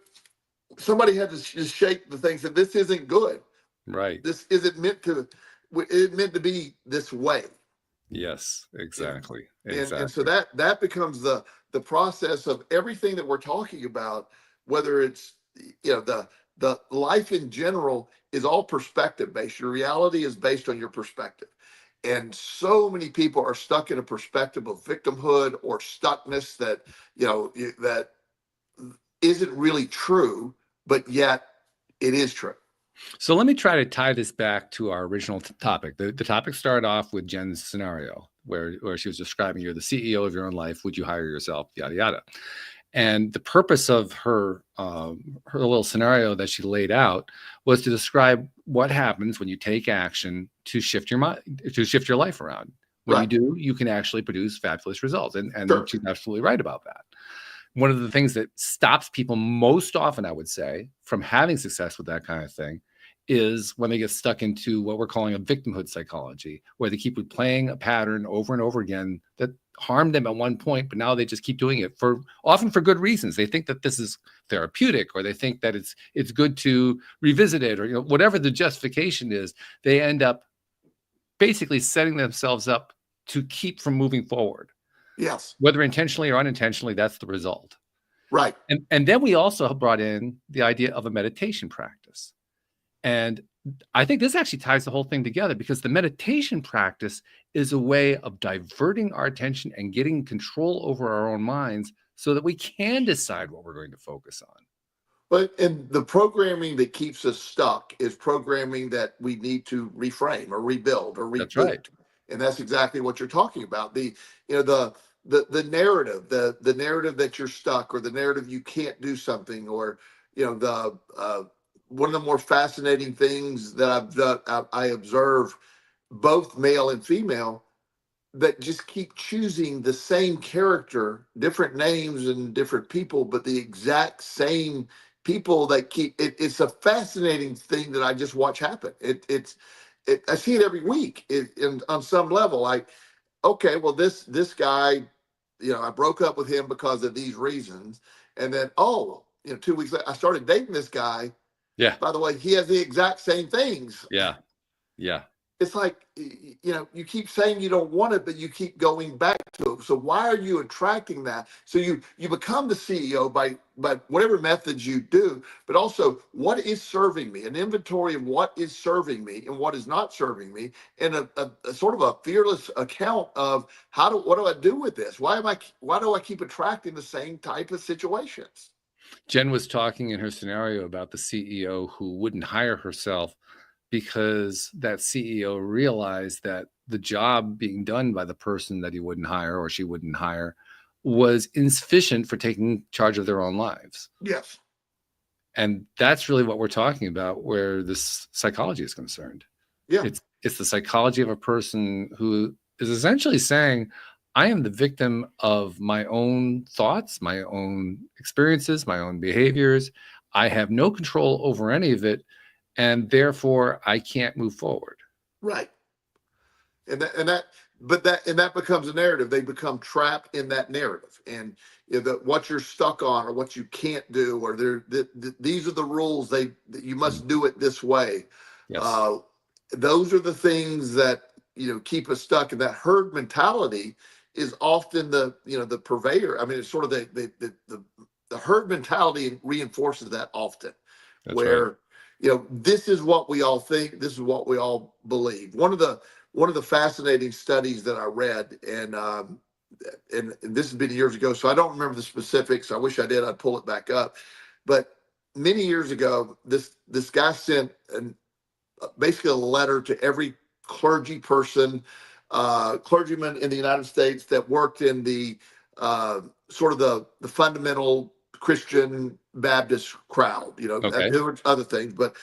somebody had to just shake the things that this isn't good. right. This isn't meant to. It meant to be this way. Yes, And exactly. and so Exactly. that becomes the process of everything that we're talking about, whether it's the life in general is all perspective based. Your reality is based on your perspective. And so many people are stuck in a perspective of victimhood or stuckness that that isn't really true, but yet it is true. So let me try to tie this back to our original topic. The topic started off with Jen's scenario where she was describing you're the CEO of your own life. Would you hire yourself? Yada yada. And the purpose of her little scenario that she laid out was to describe what happens when you take action to shift your mind, to shift your life around. When you Right. do, you can actually produce fabulous results. And Sure. she's absolutely right about that. One of the things that stops people most often, I would say, from having success with that kind of thing is when they get stuck into what we're calling a victimhood psychology, where they keep replaying a pattern over and over again that harmed them at one point, but now they just keep doing it for often for good reasons. They think that this is therapeutic, or they think that it's good to revisit it, or whatever the justification is. They end up basically setting themselves up to keep from moving forward, Yes. whether intentionally or unintentionally. That's the result. Right. And then we also brought in the idea of a meditation practice. And I think this actually ties the whole thing together, because the meditation practice is a way of diverting our attention and getting control over our own minds so that we can decide what we're going to focus on. But and the programming that keeps us stuck is programming that we need to reframe or rebuild or That's right. reboot. And that's exactly what you're talking about. The narrative, the narrative that you're stuck, or the narrative you can't do something, or the one of the more fascinating things that I've done, I observe both male and female that just keep choosing the same character, different names and different people, but the exact same people that keep it. It's a fascinating thing that I just watch happen. I see it every week. On some level, like, okay, well, this guy, I broke up with him because of these reasons, and then 2 weeks later, I started dating this guy. Yeah. By the way, he has the exact same things. Yeah. Yeah. It's like, you keep saying you don't want it, but you keep going back to it. So why are you attracting that? So you become the CEO by whatever methods you do, but also what is serving me, an inventory of what is serving me and what is not serving me, and a sort of a fearless account of what do I do with this? Why do I keep attracting the same type of situations? Jen was talking in her scenario about the CEO who wouldn't hire herself because that CEO realized that the job being done by the person that he wouldn't hire or she wouldn't hire was insufficient for taking charge of their own lives. Yes. And that's really what we're talking about where this psychology is concerned. Yeah. It's the psychology of a person who is essentially saying, I am the victim of my own thoughts, my own experiences, my own behaviors. I have no control over any of it, and therefore I can't move forward. Right. That becomes a narrative. They become trapped in that narrative, and what you're stuck on, or what you can't do, or these are the rules. That you must do it this way. Yes. Those are the things that keep us stuck. And that herd mentality is often the purveyor. I mean, it's sort of the herd mentality reinforces that often. That's where right. this is what we all think, this is what we all believe. One of the fascinating studies that I read, and this has been years ago, so I don't remember the specifics. I wish I did. I'd pull it back up. But many years ago, this guy sent basically a letter to every clergyman in the United States that worked in the sort of the fundamental Christian Baptist crowd. Okay. There were other things, but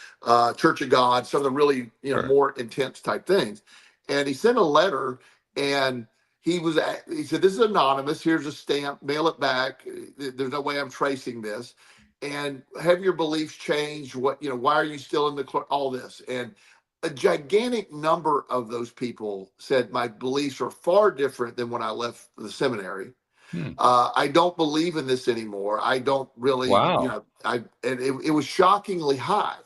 Church of God, some of the really Sure. more intense type things. And he sent a letter, and he said, "This is anonymous. Here's a stamp. Mail it back. There's no way I'm tracing this. And have your beliefs changed? Why are you still in all this?" And a gigantic number of those people said, "My beliefs are far different than when I left the seminary. I don't believe in this anymore. I don't really, Wow. and it was shockingly high."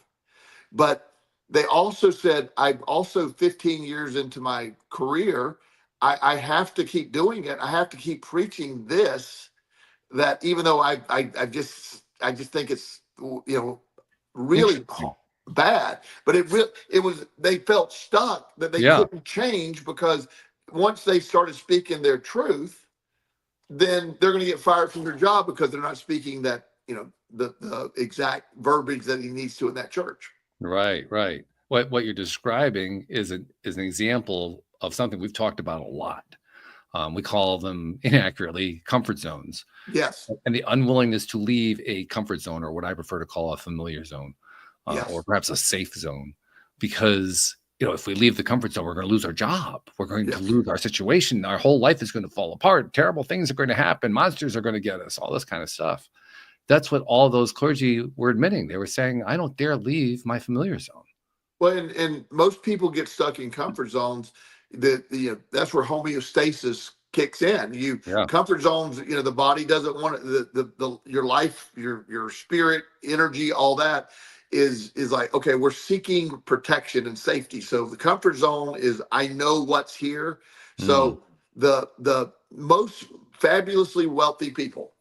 But they also said, "I'm also 15 years into my career. I have to keep doing it. I have to keep preaching this, that even though I just think it's, really bad, but they felt stuck, that they couldn't change, because once they started speaking their truth, then they're going to get fired from their job because they're not speaking that, the exact verbiage that he needs to in that church." Right. What you're describing is an example of something we've talked about a lot. We call them inaccurately comfort zones. Yes. And the unwillingness to leave a comfort zone, or what I prefer to call a familiar zone, Yes. or perhaps a safe zone, because if we leave the comfort zone, we're going to lose our job. We're going to lose our situation. Our whole life is going to fall apart. Terrible things are going to happen. Monsters are going to get us. All this kind of stuff. That's what all those clergy were admitting. They were saying, I don't dare leave my familiar zone. Well, and most people get stuck in comfort zones. That's where homeostasis kicks in. Comfort zones, the body doesn't want it. Your life, your spirit, energy, all that is like, okay, we're seeking protection and safety. So the comfort zone is, I know what's here. So the most fabulously wealthy people,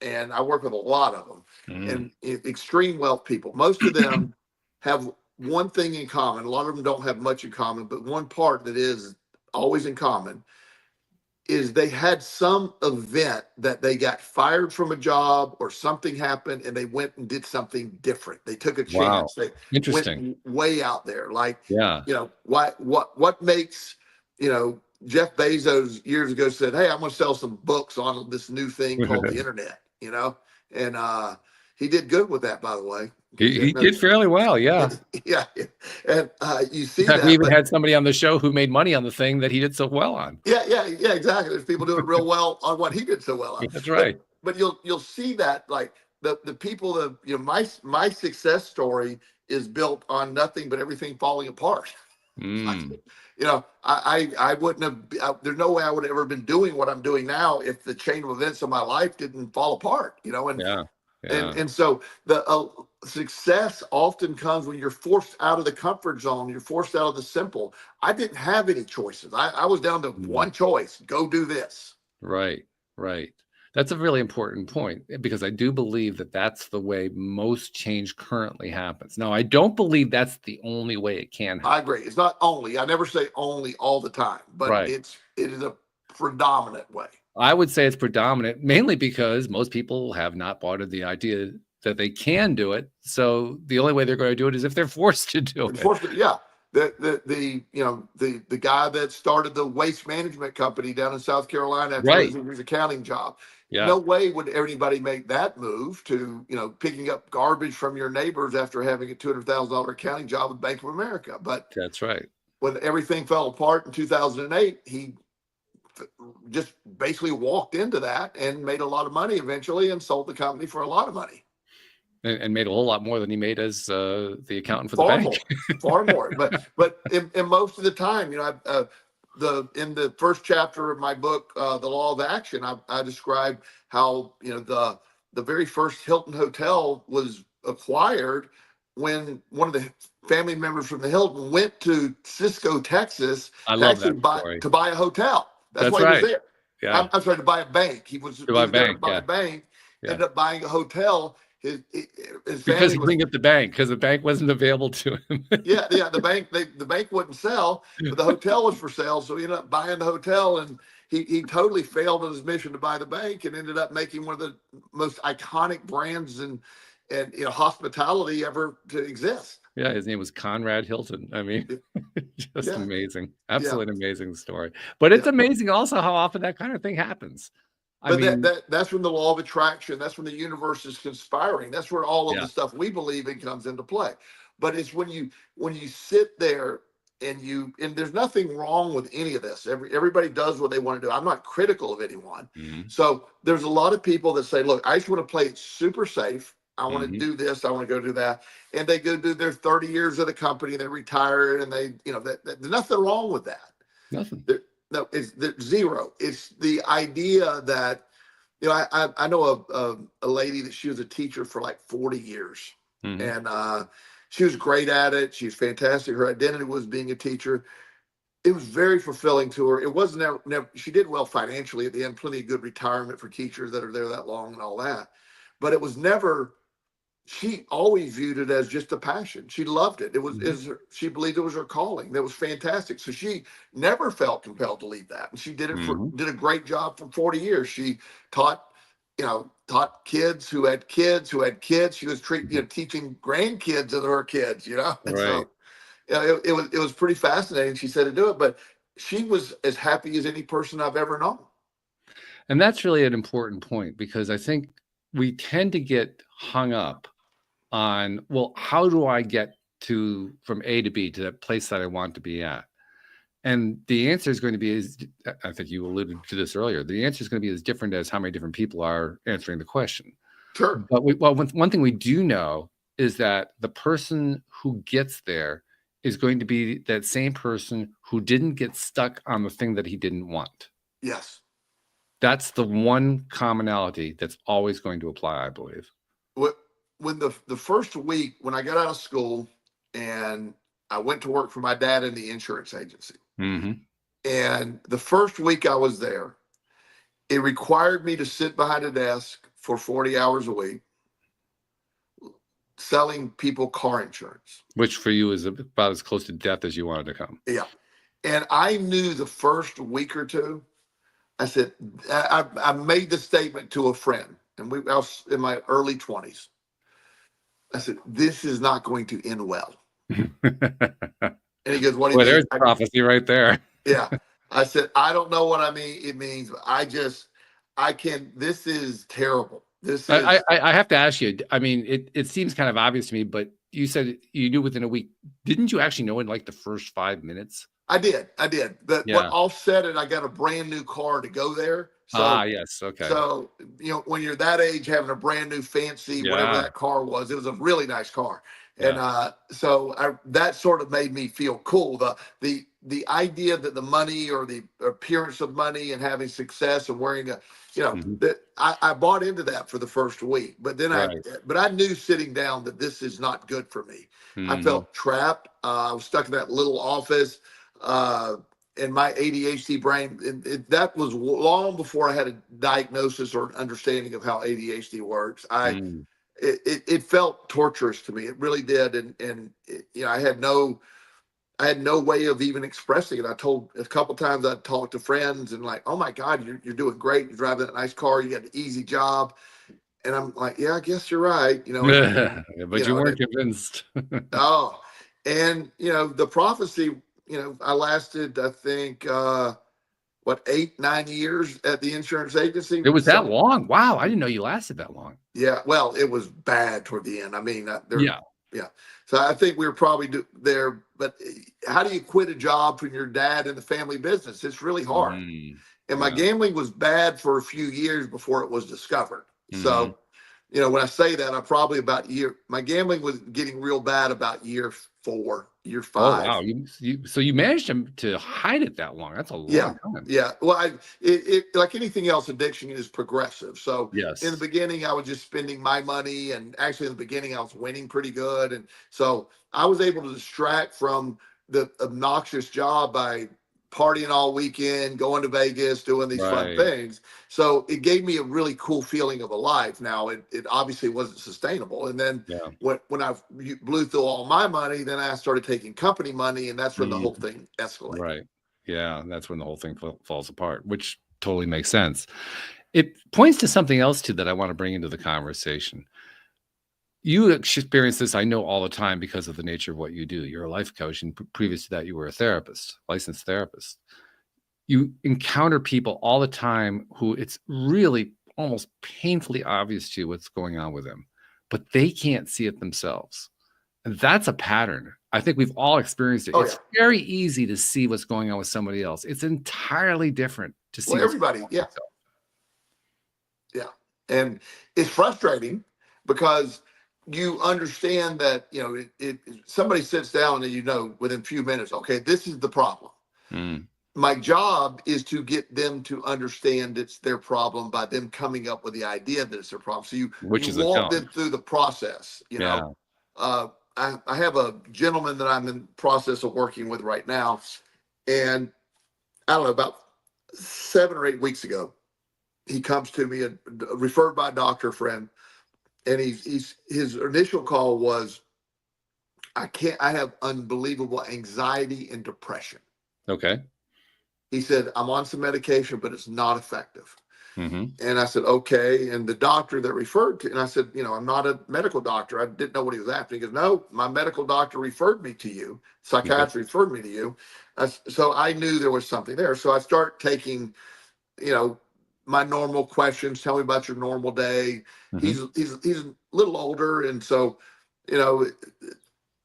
and I work with a lot of them, and extreme wealth people, most of them have one thing in common. A lot of them don't have much in common, but one part that is always in common is they had some event that they got fired from a job, or something happened, and they went and did something different. They took a chance. Wow. They Interesting. went way out there. Like, Yeah. What makes, Jeff Bezos years ago said, "Hey, I'm going to sell some books on this new thing called the internet," and he did good with that, by the way. He did fairly well, yeah. Yeah. And you see In fact, that. we even had somebody on the show who made money on the thing that he did so well on. Yeah, exactly. There's people doing real well on what he did so well on. That's right. But you'll see that, like, the people that, my success story is built on nothing but everything falling apart. I wouldn't have. There's no way I would have ever been doing what I'm doing now if the chain of events of my life didn't fall apart. And so the success often comes when you're forced out of the comfort zone. You're forced out of the simple. I didn't have any choices. I was down to one choice: go do this. Right. That's a really important point, because I do believe that that's the way most change currently happens. Now, I don't believe that's the only way it can happen. I agree. It's not only. I never say only all the time, but it is a predominant way. I would say it's predominant, mainly because most people have not bought into the idea that they can do it. So the only way they're going to do it is if they're forced to do it. Yeah. The guy that started the waste management company down in South Carolina after Right. losing his accounting job. Yeah. No way would anybody make that move to, picking up garbage from your neighbors after having a $200,000 accounting job with Bank of America. But That's right. when everything fell apart in 2008, he just basically walked into that and made a lot of money eventually and sold the company for a lot of money. And made a whole lot more than he made as the accountant for the Far bank. more, far more. But in most of the time, in the first chapter of my book, The Law of Action, I describe how the very first Hilton hotel was acquired when one of the family members from the Hilton went to Cisco, Texas, I to love actually that story. buy a hotel. That's That's why he was right. there. Yeah. I'm sorry, to buy a bank. He was To buy a there to bank. buy Yeah. a bank. Yeah. Ended up buying a hotel. His Because family he was, couldn't get the bank because the bank wasn't available to him. yeah. The bank wouldn't sell, but the hotel was for sale. So he ended up buying the hotel, and he totally failed in his mission to buy the bank, and ended up making one of the most iconic brands and hospitality ever to exist. Yeah, his name was Conrad Hilton. I mean, just Yeah, amazing. yeah, Absolutely amazing story. But it's yeah. amazing also how often that kind of thing happens. I But mean, that's when the law of attraction, that's when the universe is conspiring. That's where all of yeah. the stuff we believe in comes into play. But it's when you sit there and there's nothing wrong with any of this. Everybody does what they want to do. I'm not critical of anyone. Mhm. So there's a lot of people that say, look, I just want to play it super safe. I want to Mhm. do this. I want to go do that. And they go do their 30 years of the company. They retire, and there's nothing wrong with that. Nothing. No, it's zero. It's the idea that, I know a lady that she was a teacher for like 40 years, Mhm. and she was great at it. She was fantastic. Her identity was being a teacher. It was very fulfilling to her. It wasn't never, she did well financially at the end, plenty of good retirement for teachers that are there that long and all that. But it was never, she always viewed it as just a passion. She loved it. Mhm. She believed it was her calling. That was fantastic. So she never felt compelled to leave that. And she Mhm. did a great job for 40 years. She taught, taught kids who had kids who had kids. She was Mhm. teaching grandkids of her kids, And Right. so, it was pretty fascinating. She said to do it, but she was as happy as any person I've ever known. And that's really an important point because I think we tend to get hung up on, well, how do I get to from A to B to that place that I want to be at? And the answer is going to be I think you alluded to this earlier. The answer is going to be as different as how many different people are answering the question. Sure. But one thing we do know is that the person who gets there is going to be that same person who didn't get stuck on the thing that he didn't want. Yes. That's the one commonality that's always going to apply, I believe. When the first week when I got out of school and I went to work for my dad in the insurance agency, Mhm. and the first week I was there, it required me to sit behind a desk for 40 hours a week selling people car insurance. Which for you is about as close to death as you wanted to come. Yeah. And I knew the first week or two, I said, I made the statement to a friend, and I was in my early 20s. I said, this is not going to end well. And he goes, what do you Well, mean? there's prophecy right there. Yeah. I said, I don't know what it means, but this is terrible. This is, I have to ask you. I mean, it seems kind of obvious to me, but you said you knew within a week. Didn't you actually know in like the first 5 minutes? I did. But what Yeah. offset it, I got a brand new car to go there. Ah, So, yes. Okay. so, when you're that age, having a brand new fancy, whatever Yeah. that car was, it was a really nice car. And Yeah. that sort of made me feel cool. The idea that the money or the appearance of money and having success and wearing Mhm. that I bought into that for the first week, but then Right. I knew sitting down that this is not good for me. I Mhm. felt trapped. I was stuck in that little office. And my ADHD brain, that was long before I had a diagnosis or an understanding of how ADHD works. Mm. It felt torturous to me. It really did. And I had no way of even expressing it. I told a couple times I talked to friends and like, oh my God, you're doing great. You're driving that nice car. You got an easy job. And I'm like, yeah, I guess you're right. But you weren't convinced. Oh, And, the prophecy, I lasted, I think, what, 8, 9 years at the insurance agency. It was that So, long? Wow, I didn't know you lasted that long. yeah, well, it was bad toward the end. I mean, Yeah. yeah. So I think we were probably there, but how do you quit a job from your dad in the family business? It's really hard. Mhm. And my Yeah. gambling was bad for a few years before it was discovered. Mhm. So, when I say that, my gambling was getting real bad about year 4, year Oh, wow. 5. So you managed to hide it that long. That's a Yeah. long time. Yeah. Well, it like anything else, addiction is progressive. So in the Yes. beginning, I was just spending my money, and actually in the beginning, I was winning pretty good, and so I was able to distract from the obnoxious job by partying all weekend, going to Vegas, doing these fun Right. things. So it gave me a really cool feeling of a life. Now it obviously wasn't sustainable, and then Yeah. when I blew through all my money, then I started taking company money, and that's when the Mm, whole thing escalated. right. Yeah, that's when the whole thing falls apart, which totally makes sense. It points to something else too that I wanna bring into the conversation. You experience this, I know, all the time because of the nature of what you do. You're a life coach, and previous to that, you were a therapist, licensed therapist. You encounter people all the time who it's really almost painfully obvious to you what's going on with them, but they can't see it themselves. And that's a pattern. I think we've all experienced it. Oh yeah. It's very easy to see what's going on with somebody else. It's entirely different to see Well, what's going everybody, on with yeah, yourself. yeah. And it's frustrating because you understand that, somebody sits down and within a few minutes, okay, this is the problem. Mm, My job is to get them to understand it's their problem by them coming up with the idea that it's their problem. So you which is a walk them challenge. through the process, Yeah. Uh, I have a gentleman that I'm in process of working with right now, and I don't know, about 7 or 8 weeks ago, he comes to me and referred by a doctor friend, and his initial call was, I have unbelievable anxiety and depression. Okay. He said, I'm on some medication, but it's not effective. Mhm. And I said, okay. And the doctor that referred to, and I said, I'm not a medical doctor. I didn't know what he was after. He goes, no, my medical doctor referred me to you. Okay. Psychiatry referred me to you. So I knew there was something there. So I start taking, you know, my normal questions. Tell me about your normal day. Mhm. He's a little older, and so, you know,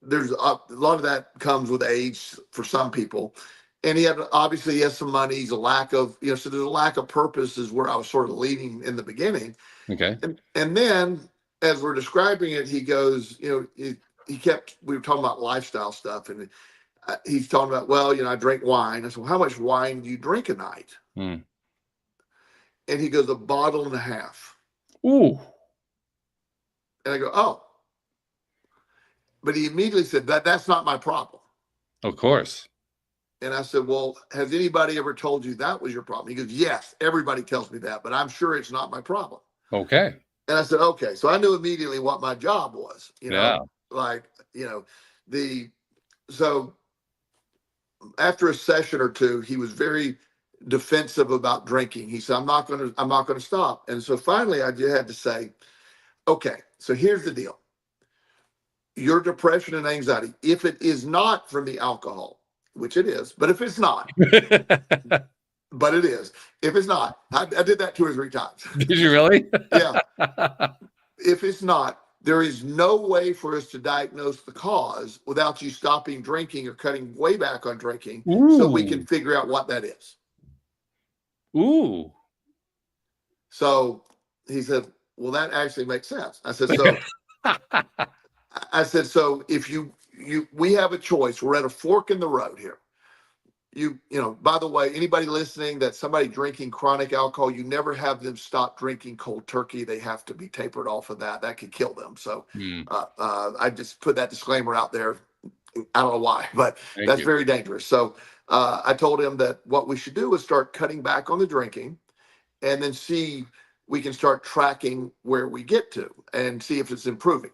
there's a lot of that comes with age for some people. And he has some money. He's a lack of, so there's a lack of purpose is where I was sort of leading in the beginning. Okay. And then as we're describing it, he goes, we were talking about lifestyle stuff, and he's talking about, well, I drink wine. I said, well, how much wine do you drink a night? Mm. And he goes, a bottle and a half. Ooh, And I go, oh, but he immediately said that's not my problem. of course. And I said, well, has anybody ever told you that was your problem? He goes, yes, everybody tells me that, but I'm sure it's not my problem. Okay. And I said, okay. So I knew immediately what my job was, Yeah. like, the, so after a session or two, he was very defensive about drinking. He said, I'm not going to stop. And so finally I just had to say, okay, so here's the deal. Your depression and anxiety, if it is not from the alcohol, which it is, but if it's not, but it is, if it's not, I did that 2 or 3 times. Did you really? Yeah. If it's not, there is no way for us to diagnose the cause without you stopping drinking or cutting way back on drinking so we can Ooh. figure out what that is. Ooh. So he said, well, that actually makes sense. I said, so if we have a choice. We're at a fork in the road here. By the way, anybody listening that somebody drinking chronic alcohol, you never have them stop drinking cold turkey. They have to be tapered off of that. That could kill them. So Mm, I just put that disclaimer out there. I don't know why, but thank that's you. very dangerous. So I told him that what we should do is start cutting back on the drinking, and then see we can start tracking where we get to and see if it's improving.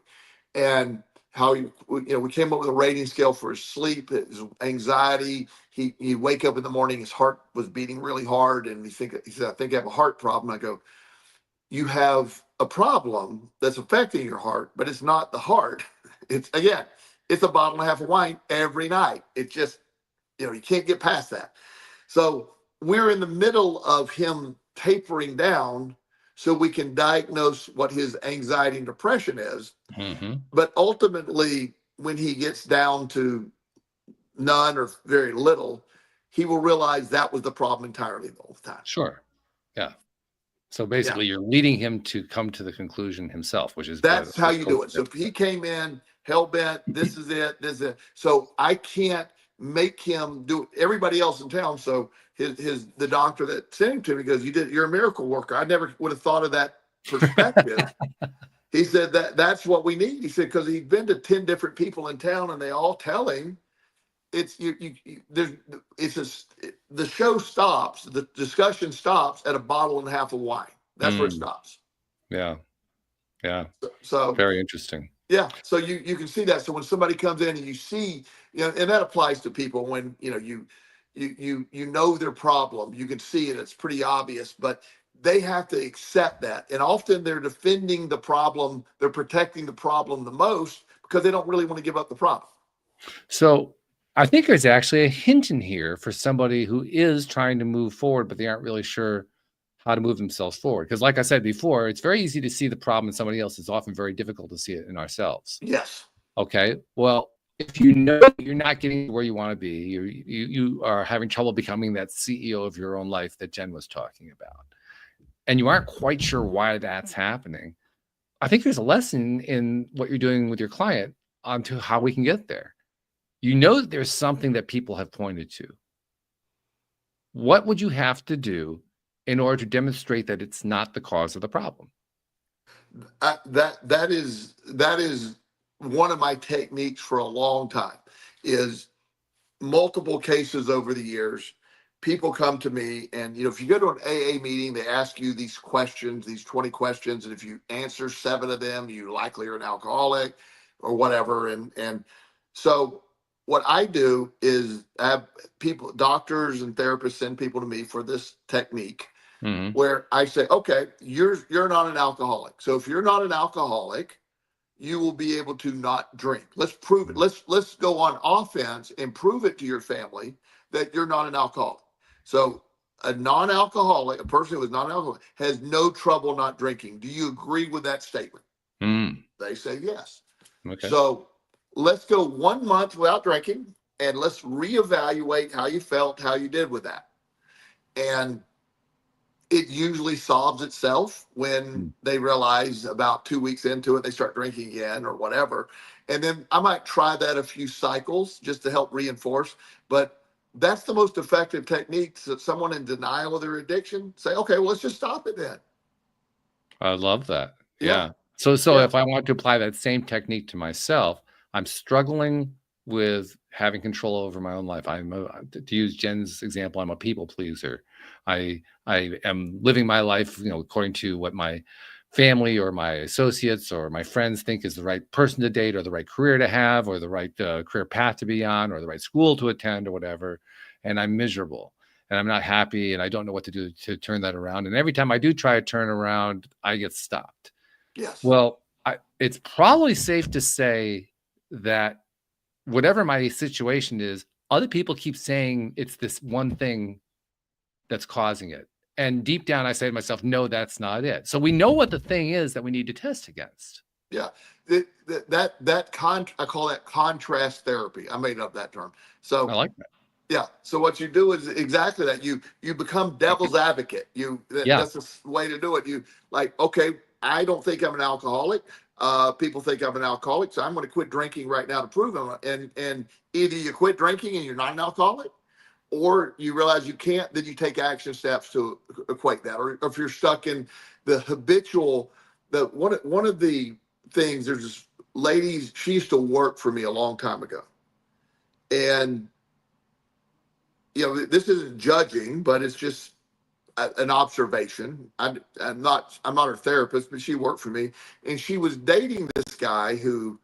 And how we came up with a rating scale for his sleep, his anxiety. He'd wake up in the morning, his heart was beating really hard, and he said, I think I have a heart problem. I go, you have a problem that's affecting your heart, but it's not the heart. It's, again, it's a bottle and a half of wine every night. It just, you can't get past that. So we're in the middle of him tapering down so we can diagnose what his anxiety and depression is. Mm-hmm. But ultimately, when he gets down to none or very little, he will realize that was the problem entirely the whole time. Sure. Yeah. So Yeah. basically, you're leading him to come to the conclusion himself, which is That's how what you do coaching it. So is. if he came in hell bent, this is it. So I can't make him do everybody else in town. So the doctor that sent him to me goes, you're a miracle worker. I never would have thought of that perspective. He said that's what we need. He said, because he'd been to 10 different people in town and they all tell him it's the show stops, the discussion stops at a bottle and a half of wine. That's where it stops. Yeah. Yeah. So very interesting. yeah. So you can see that. So when somebody comes in and you see, and that applies to people when, you know their problem, you can see it, it's pretty obvious, but they have to accept that. And often they're defending the problem, they're protecting the problem the most because they don't really want to give up the problem. So I think there's actually a hint in here for somebody who is trying to move forward, but they aren't really sure how to move themselves forward. Because like I said before, it's very easy to see the problem in somebody else. It's often very difficult to see it in ourselves. Yes. Okay. Well, if you know you're not getting to where you want to be, you are having trouble becoming that CEO of your own life that Jen was talking about, and you aren't quite sure why that's happening, I think there's a lesson in what you're doing with your client onto how we can get there. You know that there's something that people have pointed to. What would you have to do in order to demonstrate that it's not the cause of the problem? That is one of my techniques for a long time. Is multiple cases over the years. People come to me, and if you go to an AA meeting, they ask you these questions, these 20 questions, and if you answer 7 of them, you likely are an alcoholic or whatever. And so what I do is have people, doctors and therapists, send people to me for this technique. Mm-hmm. Where I say, okay, you're not an alcoholic. So if you're not an alcoholic, you will be able to not drink. Let's prove it. Let's go on offense and prove it to your family that you're not an alcoholic. So a non-alcoholic, a person who is not an alcoholic, has no trouble not drinking. Do you agree with that statement? They say yes. Okay. So let's go 1 month without drinking, and let's reevaluate how you felt, how you did with that. And it usually solves itself when they realize about 2 weeks into it, they start drinking again or whatever. And then I might try that a few cycles just to help reinforce. But that's the most effective technique. So someone in denial of their addiction, say, okay, well, let's just stop it then. I love that. Yeah. So Yeah. if I want to apply that same technique to myself, I'm struggling with having control over my own life. To use Jen's example, I'm a people pleaser. I am living my life, according to what my family or my associates or my friends think is the right person to date or the right career to have or the right career path to be on or the right school to attend or whatever. And I'm miserable and I'm not happy and I don't know what to do to turn that around. And every time I do try to turn around, I get stopped. Yes. Well, it's probably safe to say that whatever my situation is, other people keep saying it's this one thing that's causing it. And deep down, I say to myself, no, that's not it. So we know what the thing is that we need to test against. Yeah. I call that contrast therapy. I made up that term. So I like that. yeah. So what you do is exactly that. You become devil's advocate. That's the way to do it. You like, okay, I don't think I'm an alcoholic. People think I'm an alcoholic, so I'm going to quit drinking right now to prove them. And either you quit drinking and you're not an alcoholic, or you realize you can't. Then you take action steps to equate that. Or if you're stuck in the habitual, one of the things. There's this lady. She used to work for me a long time ago, and this isn't judging, but it's just an observation. I'm not her therapist, but she worked for me, and she was dating this guy who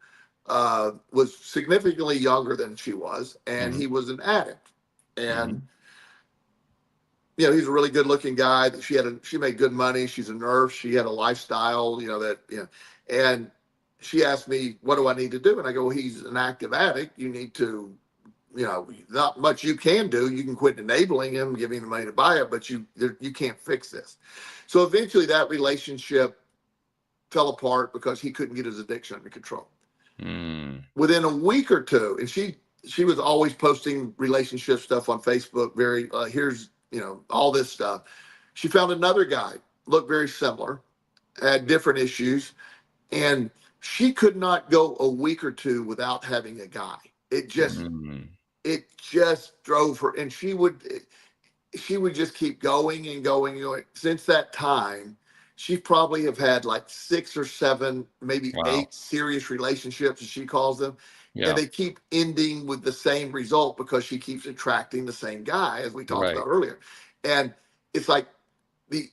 was significantly younger than she was, and he was an addict. And he's a really good-looking guy. She made good money. She's a nurse. She had a lifestyle, and she asked me, what do I need to do? And I go, well, he's an active addict. You need to, not much you can do. You can quit enabling him, giving him the money to buy it, but you can't fix this. So eventually that relationship fell apart because he couldn't get his addiction under control. Within a week or two, and she was always posting relationship stuff on Facebook. Very here's all this stuff. She found another guy, looked very similar, had different issues, and she could not go a week or two without having a guy. It just drove her, and she would just keep going and going and going. Since that time, she probably have had like 6 or 7, maybe Wow. 8 serious relationships, as she calls them. Yeah. And they keep ending with the same result because she keeps attracting the same guy, as we talked about earlier. And it's like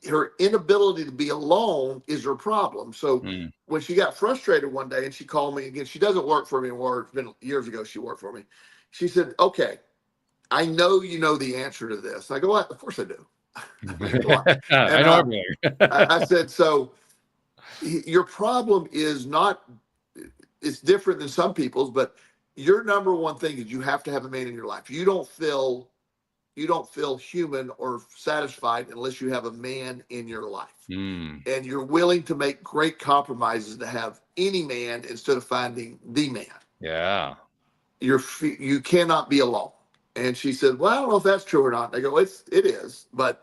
her inability to be alone is her problem. So when she got frustrated one day and she called me again, she doesn't work for me anymore. It's been years ago she worked for me. She said, okay, I know you know the answer to this. I go, what? Of course I do. I know everything. I said, so your problem is not, it's different than some people's, but your number one thing is you have to have a man in your life. You don't feel human or satisfied unless you have a man in your life. And you're willing to make great compromises to have any man instead of finding the man. Yeah. You cannot be alone. And she said, well, I don't know if that's true or not. I go, it is. But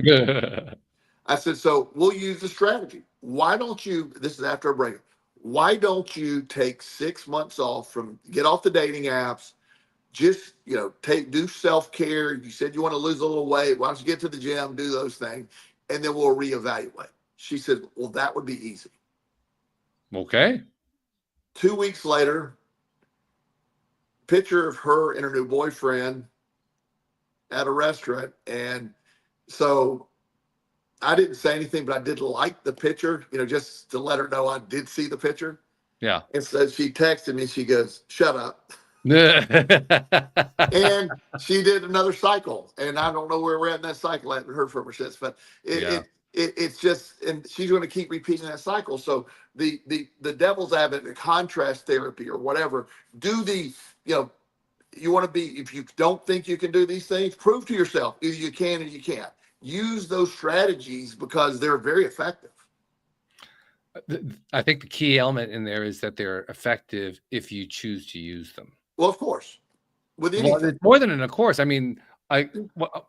I said, so we'll use the strategy. Why don't you, this is after a break, why don't you take 6 months off get off the dating apps, just, do self-care. You said you want to lose a little weight. Why don't you get to the gym, do those things, and then we'll reevaluate. She said, well, that would be easy. Okay. 2 weeks later, picture of her and her new boyfriend at a restaurant. And so I didn't say anything, but I did like the picture, just to let her know I did see the picture. Yeah. And so she texted me, she goes, shut up. And she did another cycle. And I don't know where we're at in that cycle. I haven't heard from her since, but it's just, and she's going to keep repeating that cycle. So the devil's advocate, the contrast therapy or whatever, you want to be, if you don't think you can do these things, prove to yourself either you can or you can't. Use those strategies because they're very effective. I think the key element in there is that they're effective if you choose to use them. Well, of course. With anything. Well, it's more than in a course. I mean,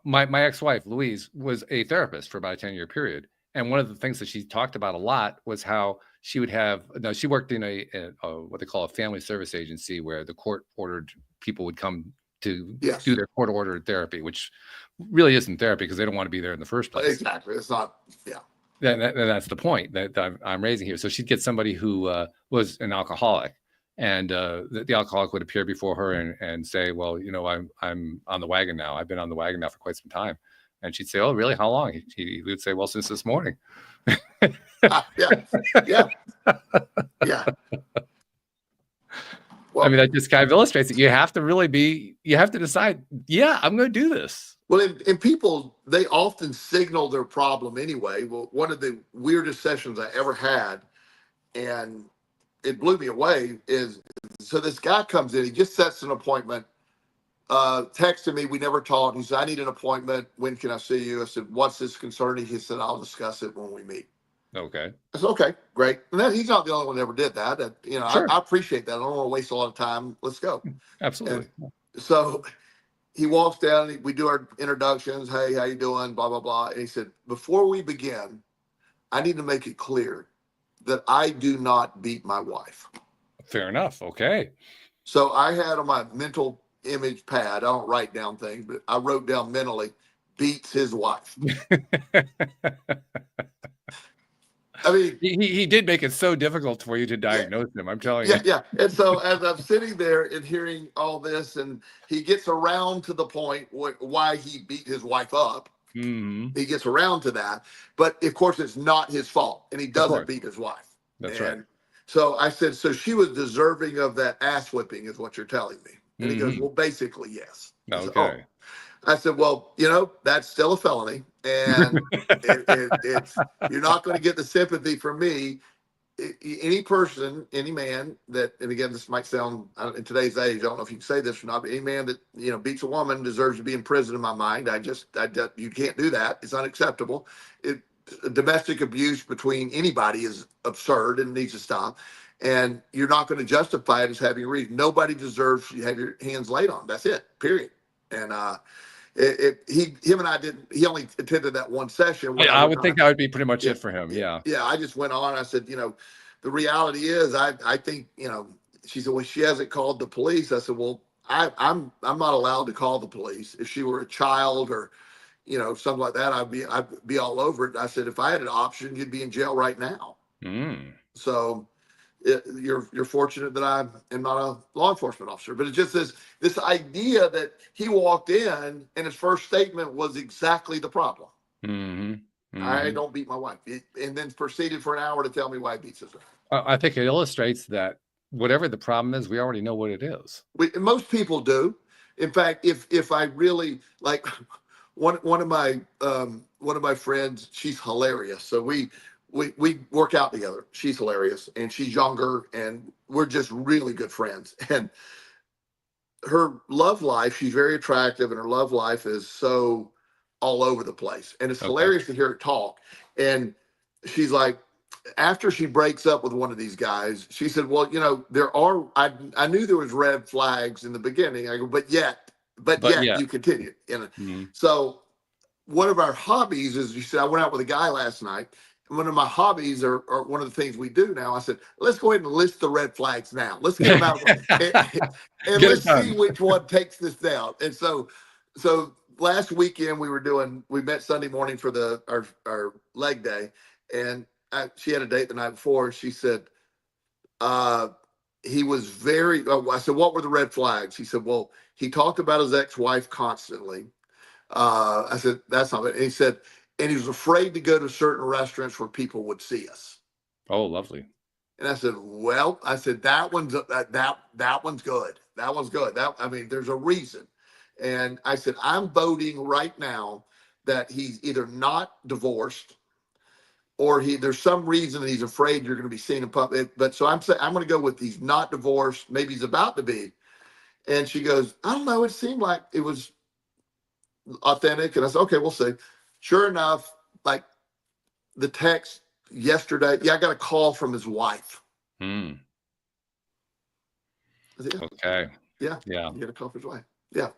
my ex-wife, Louise, was a therapist for about a 10-year period. And one of the things that she talked about a lot was how she would she worked in a what they call a family service agency where the court-ordered people would come to do their court-ordered therapy, which really isn't therapy because they don't want to be there in the first place. Exactly. It's not, That's the point that I'm raising here. So she'd get somebody who was an alcoholic, and the alcoholic would appear before her and say, well, I'm on the wagon now. I've been on the wagon now for quite some time. And she'd say, oh, really? How long? He would say, well, since this morning. Yeah. Well, I mean, that just kind of illustrates it. You have to decide, I'm going to do this. Well, and people, they often signal their problem anyway. Well, one of the weirdest sessions I ever had, and it blew me away, is so this guy comes in, he just sets an appointment, texted me, we never talked. He said, I need an appointment. When can I see you? I said, what's this concerning? He said, I'll discuss it when we meet. Okay. I said, okay, great. And he's not the only one that ever did that. Sure. I appreciate that. I don't want to waste a lot of time. Let's go. Absolutely. And so he walks down, we do our introductions. Hey, how you doing? Blah, blah, blah. And he said, before we begin, I need to make it clear that I do not beat my wife. Fair enough. Okay. So I had on my mental image pad, I don't write down things, but I wrote down mentally, beats his wife. I mean, he did make it so difficult for you to diagnose him. I'm telling you. Yeah. And so as I'm sitting there and hearing all this, and he gets around to the point why he beat his wife up. Mm-hmm. He gets around to that, but of course it's not his fault, and he doesn't beat his wife. That's right. So I said, so she was deserving of that ass whipping, is what you're telling me. And he goes, well, basically, yes. Okay. Said, I said, well, that's still a felony, and it's you're not going to get the sympathy from me. any person, any man that, and again, this might sound in today's age, I don't know if you can say this or not, but any man that beats a woman deserves to be in prison. In my mind, you can't do that. It's unacceptable. Domestic abuse between anybody is absurd and needs to stop. And you're not going to justify it as having a reason. Nobody deserves you to have your hands laid on. That's it. Period. And him and I didn't. He only attended that one session. When I would think that would be pretty much it for him. Yeah. Yeah. I just went on. I said, the reality is, I think, she said, well, she hasn't called the police. I said, well, I'm not allowed to call the police. If she were a child or, something like that, I'd be all over it. I said, if I had an option, you'd be in jail right now. So you're fortunate that I am not a law enforcement officer, but it just is this idea that he walked in and his first statement was exactly the problem. I don't beat my wife, and then proceeded for an hour to tell me why he beats his wife. I think it illustrates that whatever the problem is, we already know what it is. Most people do. In fact, if I really like one of my friends, she's hilarious. So we work out together. She's hilarious, and she's younger, and we're just really good friends. And her love life, she's very attractive, and her love life is so all over the place. And it's hilarious to hear her talk. And she's like, after she breaks up with one of these guys, she said, well, I knew there was red flags in the beginning. I go, but yet you continued. So one of our hobbies is, you said, I went out with a guy last night. And one of my hobbies are one of the things we do now. I said, let's go ahead and list the red flags now. Let's get them out and let's see which one takes this down. And so last weekend we met Sunday morning for our leg day, and she had a date the night before. She said, he was very, I said, what were the red flags? He said, well, he talked about his ex-wife constantly. I said, that's not it. And he said, and he was afraid to go to certain restaurants where people would see us. Oh, lovely. And I said, well, that one's good. That one's good. There's a reason. And I said, I'm voting right now that he's either not divorced or there's some reason that he's afraid you're going to be seen in public. But so I'm saying, I'm going to go with he's not divorced. Maybe he's about to be. And she goes, I don't know. It seemed like it was authentic. And I said, okay, we'll see. Sure enough, like the text yesterday, I got a call from his wife. Okay. Yeah. Yeah. You got a call from his wife. Yeah.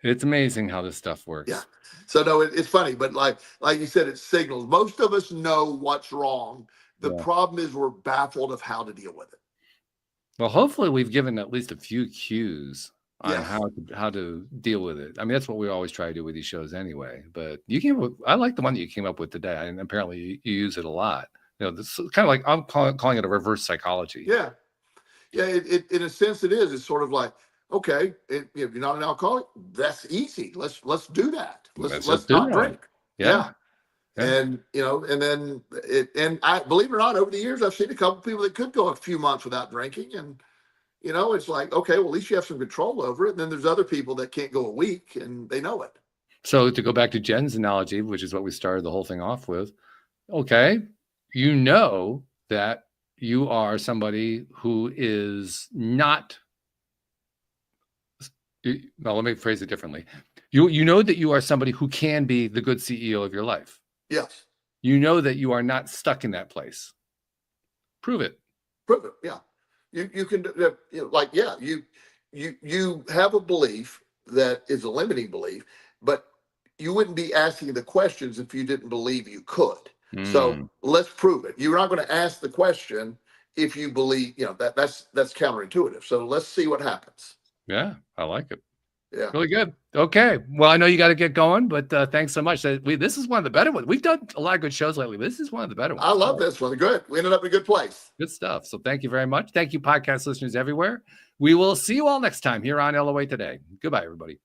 It's amazing how this stuff works. Yeah. So no, it's funny, but like you said, it signals. Most of us know what's wrong. The problem is we're baffled of how to deal with it. Well, hopefully we've given at least a few cues on how to deal with it. I mean, that's what we always try to do with these shows anyway. But I like the one that you came up with today, and apparently you use it a lot. This is kind of like, I'm calling it a reverse psychology. Yeah. Yeah. It in a sense it is. It's sort of like, okay, if you're not an alcoholic, that's easy. Let's do that. Let's not drink. Yeah. And and then I believe it or not, over the years I've seen a couple of people that could go a few months without drinking, and it's like, okay, well, at least you have some control over it. And then there's other people that can't go a week and they know it. So to go back to Jen's analogy, which is what we started the whole thing off with, okay, that you are somebody who is not. Well, let me phrase it differently. You know that you are somebody who can be the good CEO of your life. Yes. You know that you are not stuck in that place. Prove it. Prove it. Yeah. You can you have a belief that is a limiting belief, but you wouldn't be asking the questions if you didn't believe you could. So let's prove it. You're not going to ask the question if you believe, that's counterintuitive. So let's see what happens. Yeah, I like it. Yeah. Really good. Okay. Well, I know you got to get going, but thanks so much. This is one of the better ones. We've done a lot of good shows lately. This is one of the better ones. I love this one. Good. We ended up in a good place. Good stuff. So thank you very much. Thank you, podcast listeners everywhere. We will see you all next time here on LOA Today. Goodbye, everybody.